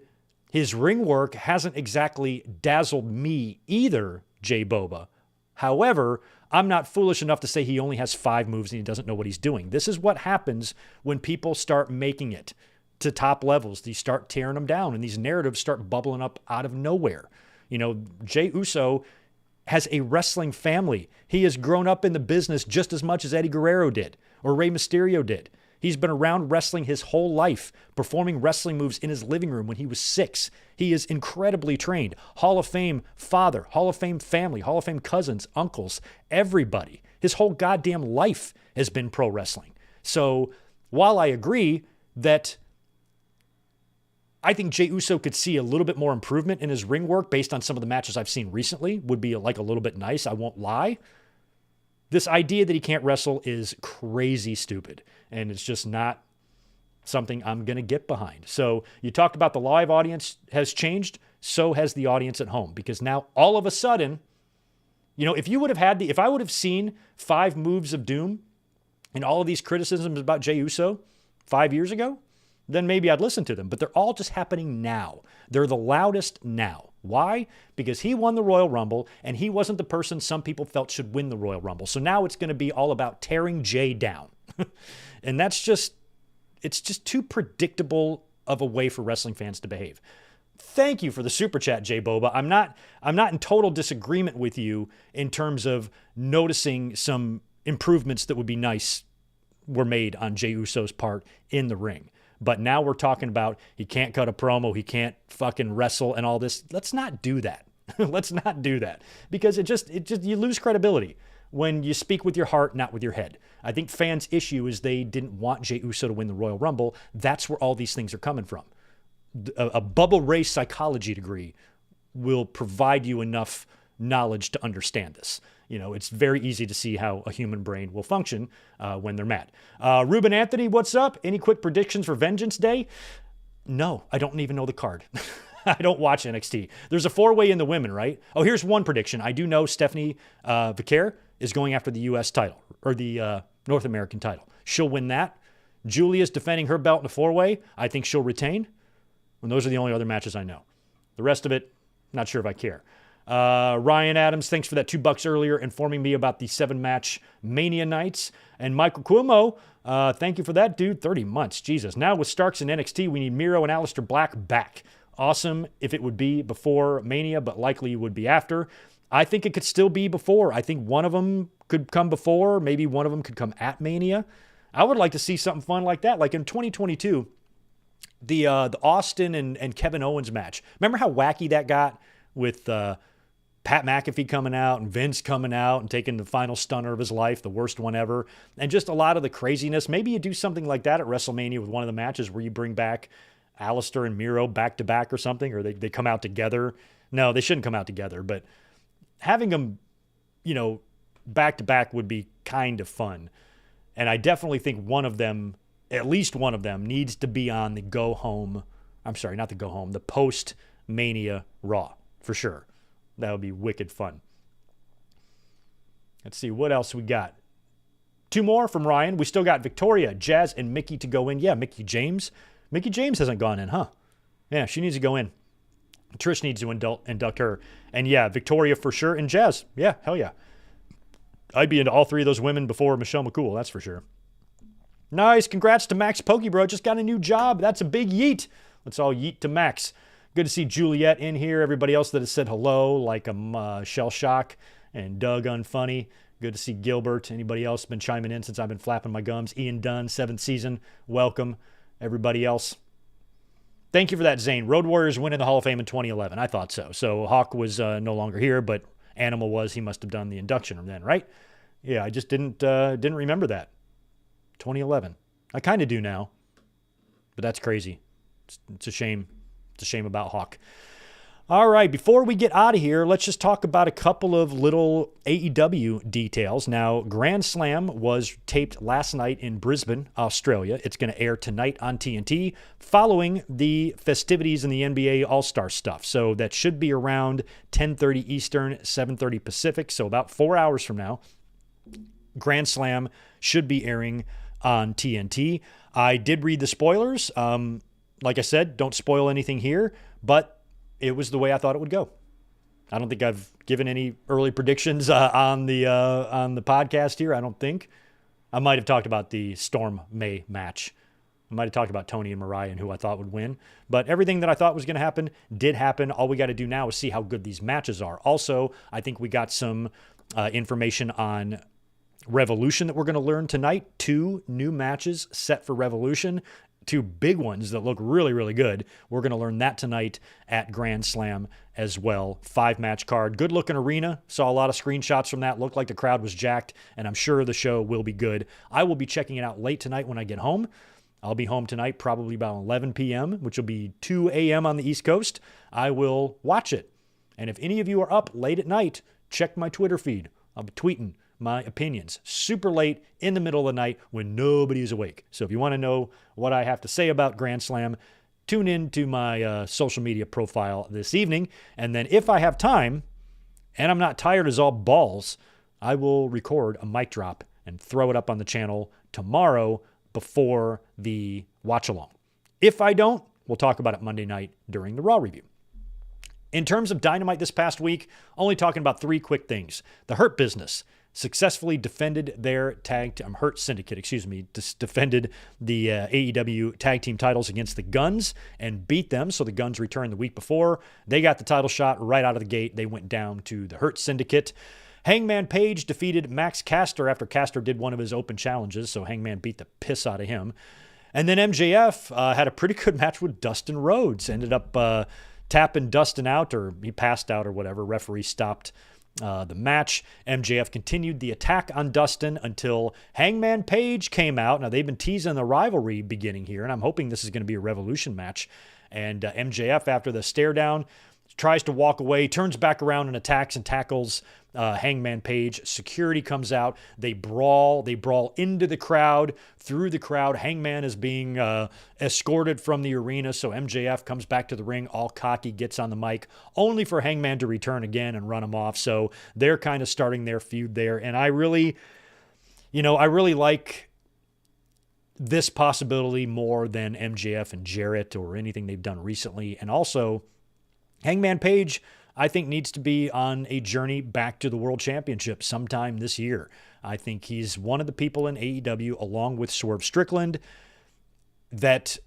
his ring work hasn't exactly dazzled me either, Jay Boba. However, I'm not foolish enough to say he only has 5 moves and he doesn't know what he's doing. This is what happens when people start making it to top levels. They start tearing them down and these narratives start bubbling up out of nowhere. You know, Jey Uso has a wrestling family. He has grown up in the business just as much as Eddie Guerrero did or Rey Mysterio did. He's been around wrestling his whole life, performing wrestling moves in his living room when he was 6. He is incredibly trained. Hall of Fame father, Hall of Fame family, Hall of Fame cousins, uncles, everybody. His whole goddamn life has been pro wrestling. So while I agree that I think Jey Uso could see a little bit more improvement in his ring work based on some of the matches I've seen recently, would be like a little bit nice, I won't lie. This idea that he can't wrestle is crazy stupid, and it's just not something I'm going to get behind. So you talked about the live audience has changed, so has the audience at home, because now all of a sudden, you know, if I would have seen 5 moves of doom and all of these criticisms about Jey Uso 5 years ago, then maybe I'd listen to them. But they're all just happening now. They're the loudest now. Why? Because he won the Royal Rumble, and he wasn't the person some people felt should win the Royal Rumble. So now it's going to be all about tearing Jey down. And it's just too predictable of a way for wrestling fans to behave. Thank you for the super chat, Jay Boba. I'm not in total disagreement with you in terms of noticing some improvements that would be nice were made on Jey Uso's part in the ring. But now we're talking about he can't cut a promo, he can't fucking wrestle and all this. Let's not do that. Let's not do that. Because it just you lose credibility when you speak with your heart, not with your head. I think fans' issue is they didn't want Jey Uso to win the Royal Rumble. That's where all these things are coming from. A Bubba Ray psychology degree will provide you enough knowledge to understand this. You know, it's very easy to see how a human brain will function when they're mad. Ruben Anthony, what's up? Any quick predictions for Vengeance Day? No, I don't even know the card. I don't watch NXT. There's a 4-way in the women, right? Oh, here's one prediction. I do know Stephanie Vicaire is going after the U.S. title, or the North American title. She'll win that. Julia's defending her belt in a 4-way. I think she'll retain. And those are the only other matches I know. The rest of it, not sure if I care. Ryan Adams, thanks for that $2 earlier, informing me about the 7-match Mania nights. And Michael Cuomo, thank you for that, dude. 30 months, Jesus. Now with Starks in NXT, we need Miro and Aleister Black back. Awesome if it would be before Mania, but likely it would be after. I think it could still be before. I think one of them could come before. Maybe one of them could come at Mania. I would like to see something fun like that. Like in 2022, the Austin and Kevin Owens match. Remember how wacky that got with Pat McAfee coming out and Vince coming out and taking the final stunner of his life, the worst one ever, and just a lot of the craziness. Maybe you do something like that at WrestleMania with one of the matches where you bring back Aleister and Miro back-to-back or something, or they come out together. No, they shouldn't come out together, but having them, you know, back-to-back would be kind of fun. And I definitely think one of them, at least one of them, needs to be on the the post-Mania Raw, for sure. That would be wicked fun. Let's see, what else we got? 2 more from Ryan. We still got Victoria, Jazz, and Mickey to go in. Yeah, Mickey James. Mickey James hasn't gone in, huh? Yeah, she needs to go in. Trish needs to induct her. And yeah, Victoria for sure. And Jazz, yeah, hell yeah. I'd be into all 3 of those women before Michelle McCool, that's for sure. Nice, congrats to Max Pokebro. Just got a new job. That's a big yeet. Let's all yeet to Max. Good to see Juliet in here. Everybody else that has said hello, like Shell Shock and Doug Unfunny. Good to see Gilbert. Anybody else been chiming in since I've been flapping my gums? Ian Dunn, 7th season. Welcome. Everybody else. Thank you for that, Zane. Road Warriors win in the Hall of Fame in 2011. I thought so. So Hawk was no longer here, but Animal was. He must have done the induction then, right? Yeah, I just didn't remember that. 2011. I kind of do now, but that's crazy. It's a shame. It's a shame about Hawk. All right, before we get out of here, let's just talk about a couple of little AEW details. Now, Grand Slam was taped last night in Brisbane, Australia. It's going to air tonight on TNT following the festivities in the NBA All-Star stuff. So that should be around 10:30 Eastern, 7:30 Pacific. So about 4 hours from now, Grand Slam should be airing on TNT. I did read the spoilers. Like I said, don't spoil anything here, but it was the way I thought it would go. I don't think I've given any early predictions on the podcast here. I don't think. I might have talked about the Storm May match. I might have talked about Tony and Mariah and who I thought would win. But everything that I thought was going to happen did happen. All we got to do now is see how good these matches are. Also, I think we got some information on Revolution that we're going to learn tonight. 2 new matches set for Revolution. 2 big ones that look really, really good. We're going to learn that tonight at Grand Slam as well. 5-match card. Good-looking arena. Saw a lot of screenshots from that. Looked like the crowd was jacked, and I'm sure the show will be good. I will be checking it out late tonight when I get home. I'll be home tonight probably about 11 p.m., which will be 2 a.m. on the East Coast. I will watch it. And if any of you are up late at night, check my Twitter feed. I'll be tweeting my opinions super late in the middle of the night when nobody is awake. So if you want to know what I have to say about Grand Slam, tune in to my social media profile this evening. And then if I have time and I'm not tired as all balls, I will record a mic drop and throw it up on the channel tomorrow before the watch along. If I don't, we'll talk about it Monday night during the Raw review. In terms of Dynamite this past week, only talking about 3 quick things. The Hurt Business successfully defended their Hurt Syndicate, defended the AEW tag team titles against the Guns and beat them. So the Guns returned the week before. They got the title shot right out of the gate. They went down to the Hurt Syndicate. Hangman Page defeated Max Caster after Caster did one of his open challenges. So Hangman beat the piss out of him. And then MJF had a pretty good match with Dustin Rhodes. Ended up tapping Dustin out, or he passed out or whatever. Referee stopped the match. MJF continued the attack on Dustin until Hangman Page came out. Now, they've been teasing the rivalry beginning here, and I'm hoping this is going to be a Revolution match. And MJF, after the stare down, tries to walk away, turns back around and attacks and tackles Hangman Page. Security comes out. They brawl. They brawl into the crowd, through the crowd. Hangman is being escorted from the arena, so MJF comes back to the ring, all cocky, gets on the mic, only for Hangman to return again and run him off. So they're kind of starting their feud there. And I really like this possibility more than MJF and Jarrett or anything they've done recently. And also, Hangman Page, I think, needs to be on a journey back to the World Championship sometime this year. I think he's one of the people in AEW, along with Swerve Strickland, that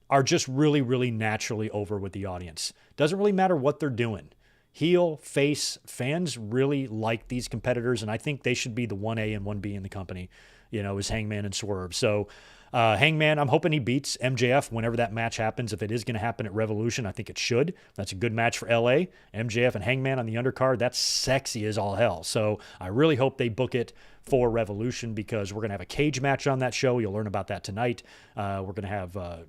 are just really, really naturally over with the audience. Doesn't really matter what they're doing. Heel, face, fans really like these competitors, and I think they should be the 1A and 1B in the company, is Hangman and Swerve. So Hangman, I'm hoping he beats MJF whenever that match happens. If it is going to happen at Revolution, I think it should. That's a good match for LA. MJF and Hangman on the undercard, that's sexy as all hell. So I really hope they book it for Revolution, because we're going to have a cage match on that show. You'll learn about that tonight. We're going to have a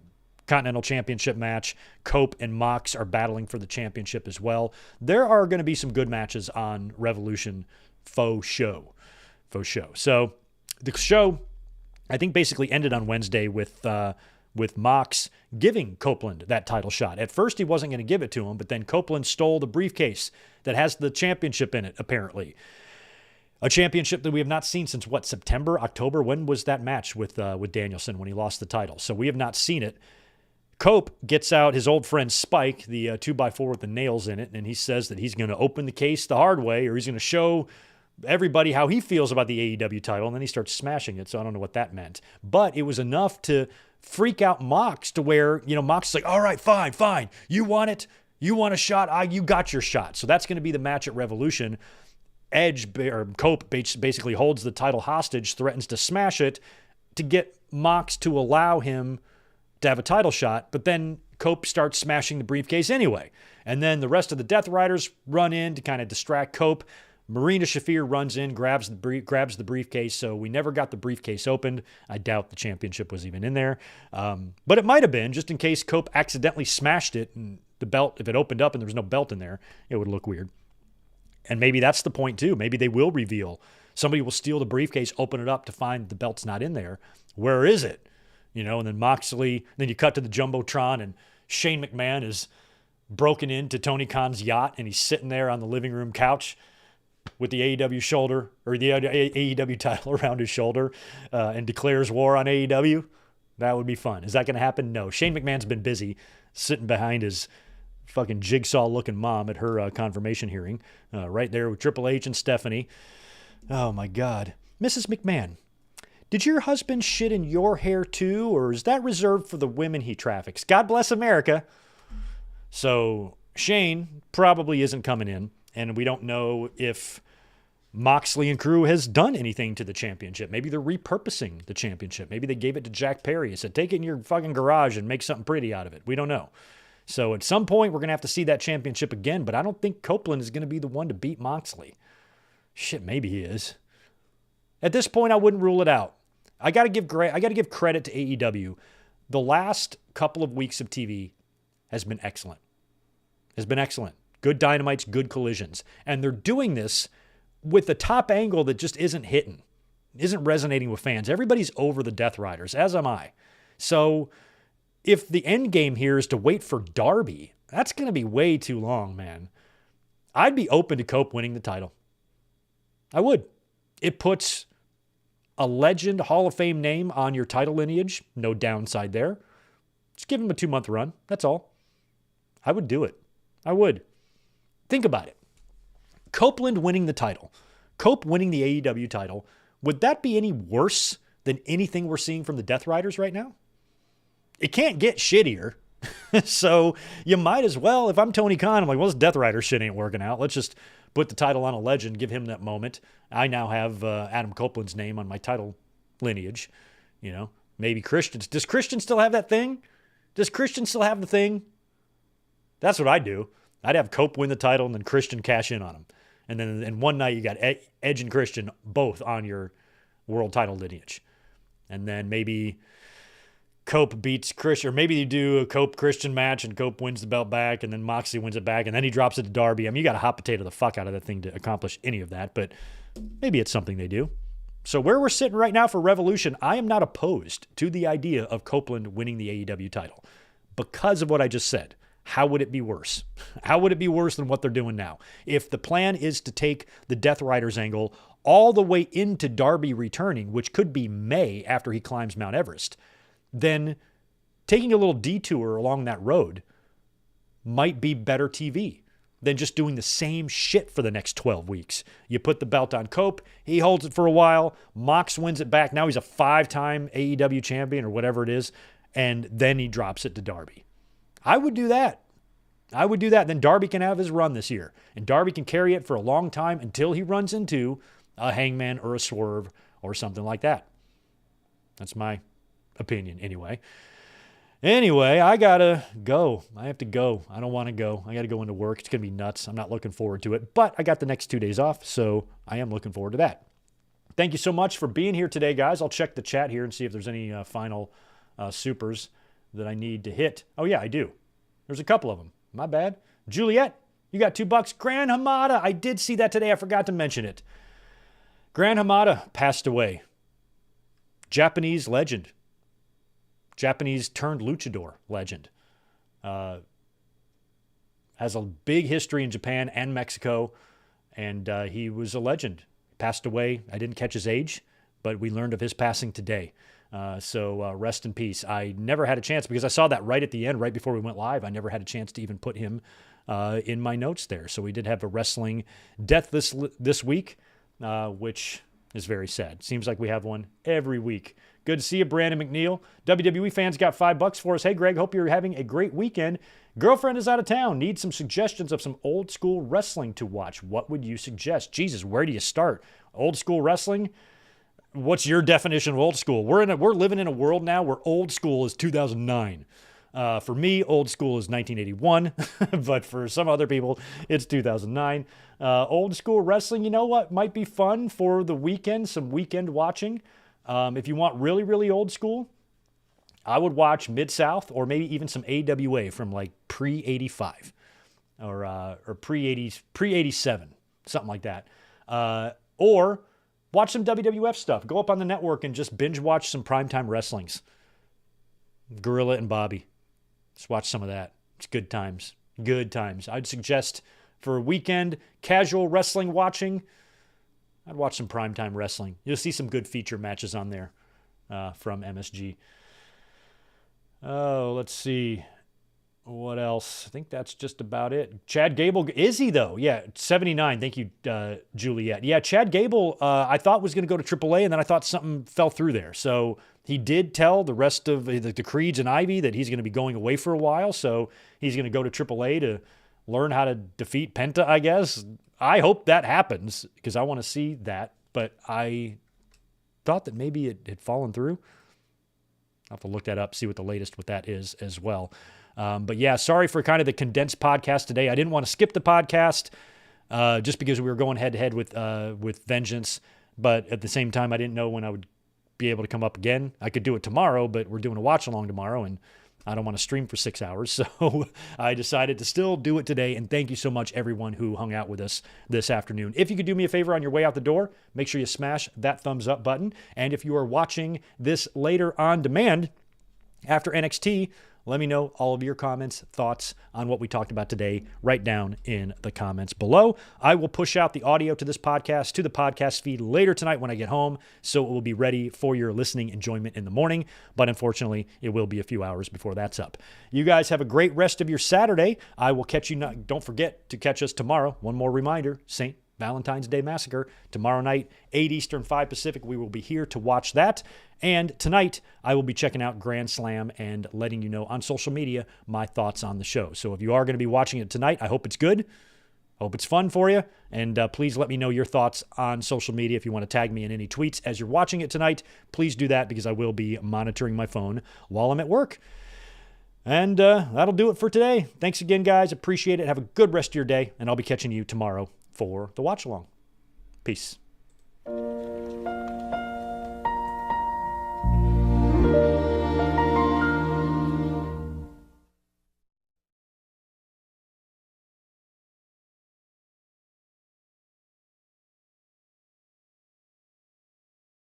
Continental Championship match. Cope and Mox are battling for the championship as well. There are going to be some good matches on Revolution faux show. So the show, I think, basically ended on Wednesday with Mox giving Copeland that title shot. At first, he wasn't going to give it to him, but then Copeland stole the briefcase that has the championship in it, apparently. A championship that we have not seen since, September, October? When was that match with Danielson when he lost the title? So we have not seen it. Cope gets out his old friend Spike, the 2x4 with the nails in it, and he says that he's going to open the case the hard way, or he's going to show everybody how he feels about the AEW title, and then he starts smashing it, so I don't know what that meant. But it was enough to freak out Mox to where, Mox is like, all right, fine. You want it? You want a shot? You got your shot. So that's going to be the match at Revolution. Cope basically holds the title hostage, threatens to smash it to get Mox to allow him to have a title shot, but then Cope starts smashing the briefcase anyway. And then the rest of the Death Riders run in to kind of distract Cope. Marina Shafir runs in, grabs the briefcase, so we never got the briefcase opened. I doubt the championship was even in there. But it might have been, just in case Cope accidentally smashed it, and the belt, if it opened up and there was no belt in there, it would look weird. And maybe that's the point too. Maybe they will reveal. Somebody will steal the briefcase, open it up to find the belt's not in there. Where is it? And then Moxley, then you cut to the Jumbotron and Shane McMahon is broken into Tony Khan's yacht and he's sitting there on the living room couch with the AEW shoulder or the AEW title around his shoulder and declares war on AEW. That would be fun. Is that going to happen? No. Shane McMahon's been busy sitting behind his fucking jigsaw-looking mom at her confirmation hearing, right there with Triple H and Stephanie. Oh, my God. Mrs. McMahon, did your husband shit in your hair too, or is that reserved for the women he traffics? God bless America. So Shane probably isn't coming in, and we don't know if Moxley and crew has done anything to the championship. Maybe they're repurposing the championship. Maybe they gave it to Jack Perry and said, take it in your fucking garage and make something pretty out of it. We don't know. So at some point, we're going to have to see that championship again, but I don't think Copeland is going to be the one to beat Moxley. Shit, maybe he is. At this point, I wouldn't rule it out. I got to give credit to AEW. The last couple of weeks of TV has been excellent. Good dynamites, good collisions. And they're doing this with the top angle that just isn't resonating with fans. Everybody's over the Death Riders, as am I. So if the end game here is to wait for Darby, that's going to be way too long, man. I'd be open to Cope winning the title. I would. It puts a legend Hall of Fame name on your title lineage. No downside there. Just give him a 2-month run. That's all. I would do it. I would. Think about it. Copeland winning the title. Cope winning the AEW title. Would that be any worse than anything we're seeing from the Death Riders right now? It can't get shittier. So you might as well, if I'm Tony Khan, I'm like, well, this Death Rider shit ain't working out. Let's just put the title on a legend, give him that moment. I now have Adam Copeland's name on my title lineage. Maybe Christian. Does Christian still have that thing? Does Christian still have the thing? That's what I'd do. I'd have Cope win the title and then Christian cash in on him. And then in one night you got Edge and Christian both on your world title lineage. And then maybe Cope beats Christian, or maybe you do a Cope-Christian match and Cope wins the belt back and then Moxley wins it back and then he drops it to Darby. I mean, you got to hot potato the fuck out of that thing to accomplish any of that, but maybe it's something they do. So where we're sitting right now for Revolution, I am not opposed to the idea of Copeland winning the AEW title because of what I just said. How would it be worse? How would it be worse than what they're doing now? If the plan is to take the Death Riders angle all the way into Darby returning, which could be May after he climbs Mount Everest, then taking a little detour along that road might be better TV than just doing the same shit for the next 12 weeks. You put the belt on Cope, he holds it for a while, Mox wins it back, now he's a 5-time AEW champion or whatever it is, and then he drops it to Darby. I would do that. Then Darby can have his run this year, and Darby can carry it for a long time until he runs into a Hangman or a Swerve or something like that. That's my opinion anyway. I gotta go. I have to go. I don't want to go. I gotta go into work. It's gonna be nuts. I'm not looking forward to it, but I got the next 2 days off, so I am looking forward to that. Thank you so much for being here today, guys. I'll check the chat here and see if there's any final supers that I need to hit. Oh yeah, I do. There's a couple of them. My bad. Juliet, you got $2. Gran Hamada, I did see that today. I forgot to mention it. Gran Hamada passed away. Japanese legend. Japanese turned luchador legend. Has a big history in Japan and Mexico, and he was a legend. Passed away. I didn't catch his age, but we learned of his passing today. So rest in peace. I never had a chance because I saw that right at the end, right before we went live. I never had a chance to even put him in my notes there. So we did have a wrestling death this week, which is very sad. Seems like we have one every week. Good to see you, Brandon McNeil. WWE fans got $5 for us. Hey, Greg, hope you're having a great weekend. Girlfriend is out of town. Need some suggestions of some old school wrestling to watch. What would you suggest? Jesus, where do you start? Old school wrestling? What's your definition of old school? We're living in a world now where old school is 2009. For me, old school is 1981, but for some other people, it's 2009. Old school wrestling, you know what? Might be fun for the weekend, some weekend watching. If you want really, really old school, I would watch Mid-South or maybe even some AWA from like pre-85 or pre-87, something like that. Or watch some WWF stuff. Go up on the network and just binge watch some primetime wrestlings. Gorilla and Bobby. Just watch some of that. It's good times. Good times. I'd suggest for a weekend, casual wrestling watching, I'd watch some primetime wrestling. You'll see some good feature matches on there from MSG. Oh, let's see. What else? I think that's just about it. Chad Gable, is he though? Yeah, 79. Thank you, Juliet. Yeah, Chad Gable, I thought was going to go to AAA, and then I thought something fell through there. So he did tell the rest of the Creeds and Ivy that he's going to be going away for a while. So he's going to go to AAA to learn how to defeat Penta, I guess. I hope that happens because I want to see that. But I thought that maybe it had fallen through. I'll have to look that up, see what the latest with that is as well. But yeah, sorry for kind of the condensed podcast today. I didn't want to skip the podcast just because we were going head-to-head with Vengeance. But at the same time, I didn't know when I would be able to come up again. I could do it tomorrow, but we're doing a watch-along tomorrow, and I don't want to stream for 6 hours. So I decided to still do it today. And thank you so much, everyone who hung out with us this afternoon. If you could do me a favor on your way out the door, make sure you smash that thumbs up button. And if you are watching this later on demand after NXT, let me know all of your comments, thoughts on what we talked about today right down in the comments below. I will push out the audio to this podcast to the podcast feed later tonight when I get home, so it will be ready for your listening enjoyment in the morning. But unfortunately, it will be a few hours before that's up. You guys have a great rest of your Saturday. I will catch you. Don't forget to catch us tomorrow. One more reminder, St. Valentine's Day Massacre. Tomorrow night, 8 Eastern, 5 Pacific. We will be here to watch that. And tonight, I will be checking out Grand Slam and letting you know on social media my thoughts on the show. So if you are going to be watching it tonight, I hope it's good. Hope it's fun for you. And please let me know your thoughts on social media. If you want to tag me in any tweets as you're watching it tonight, please do that because I will be monitoring my phone while I'm at work. And that'll do it for today. Thanks again, guys. Appreciate it. Have a good rest of your day. And I'll be catching you tomorrow for the watch along. Peace.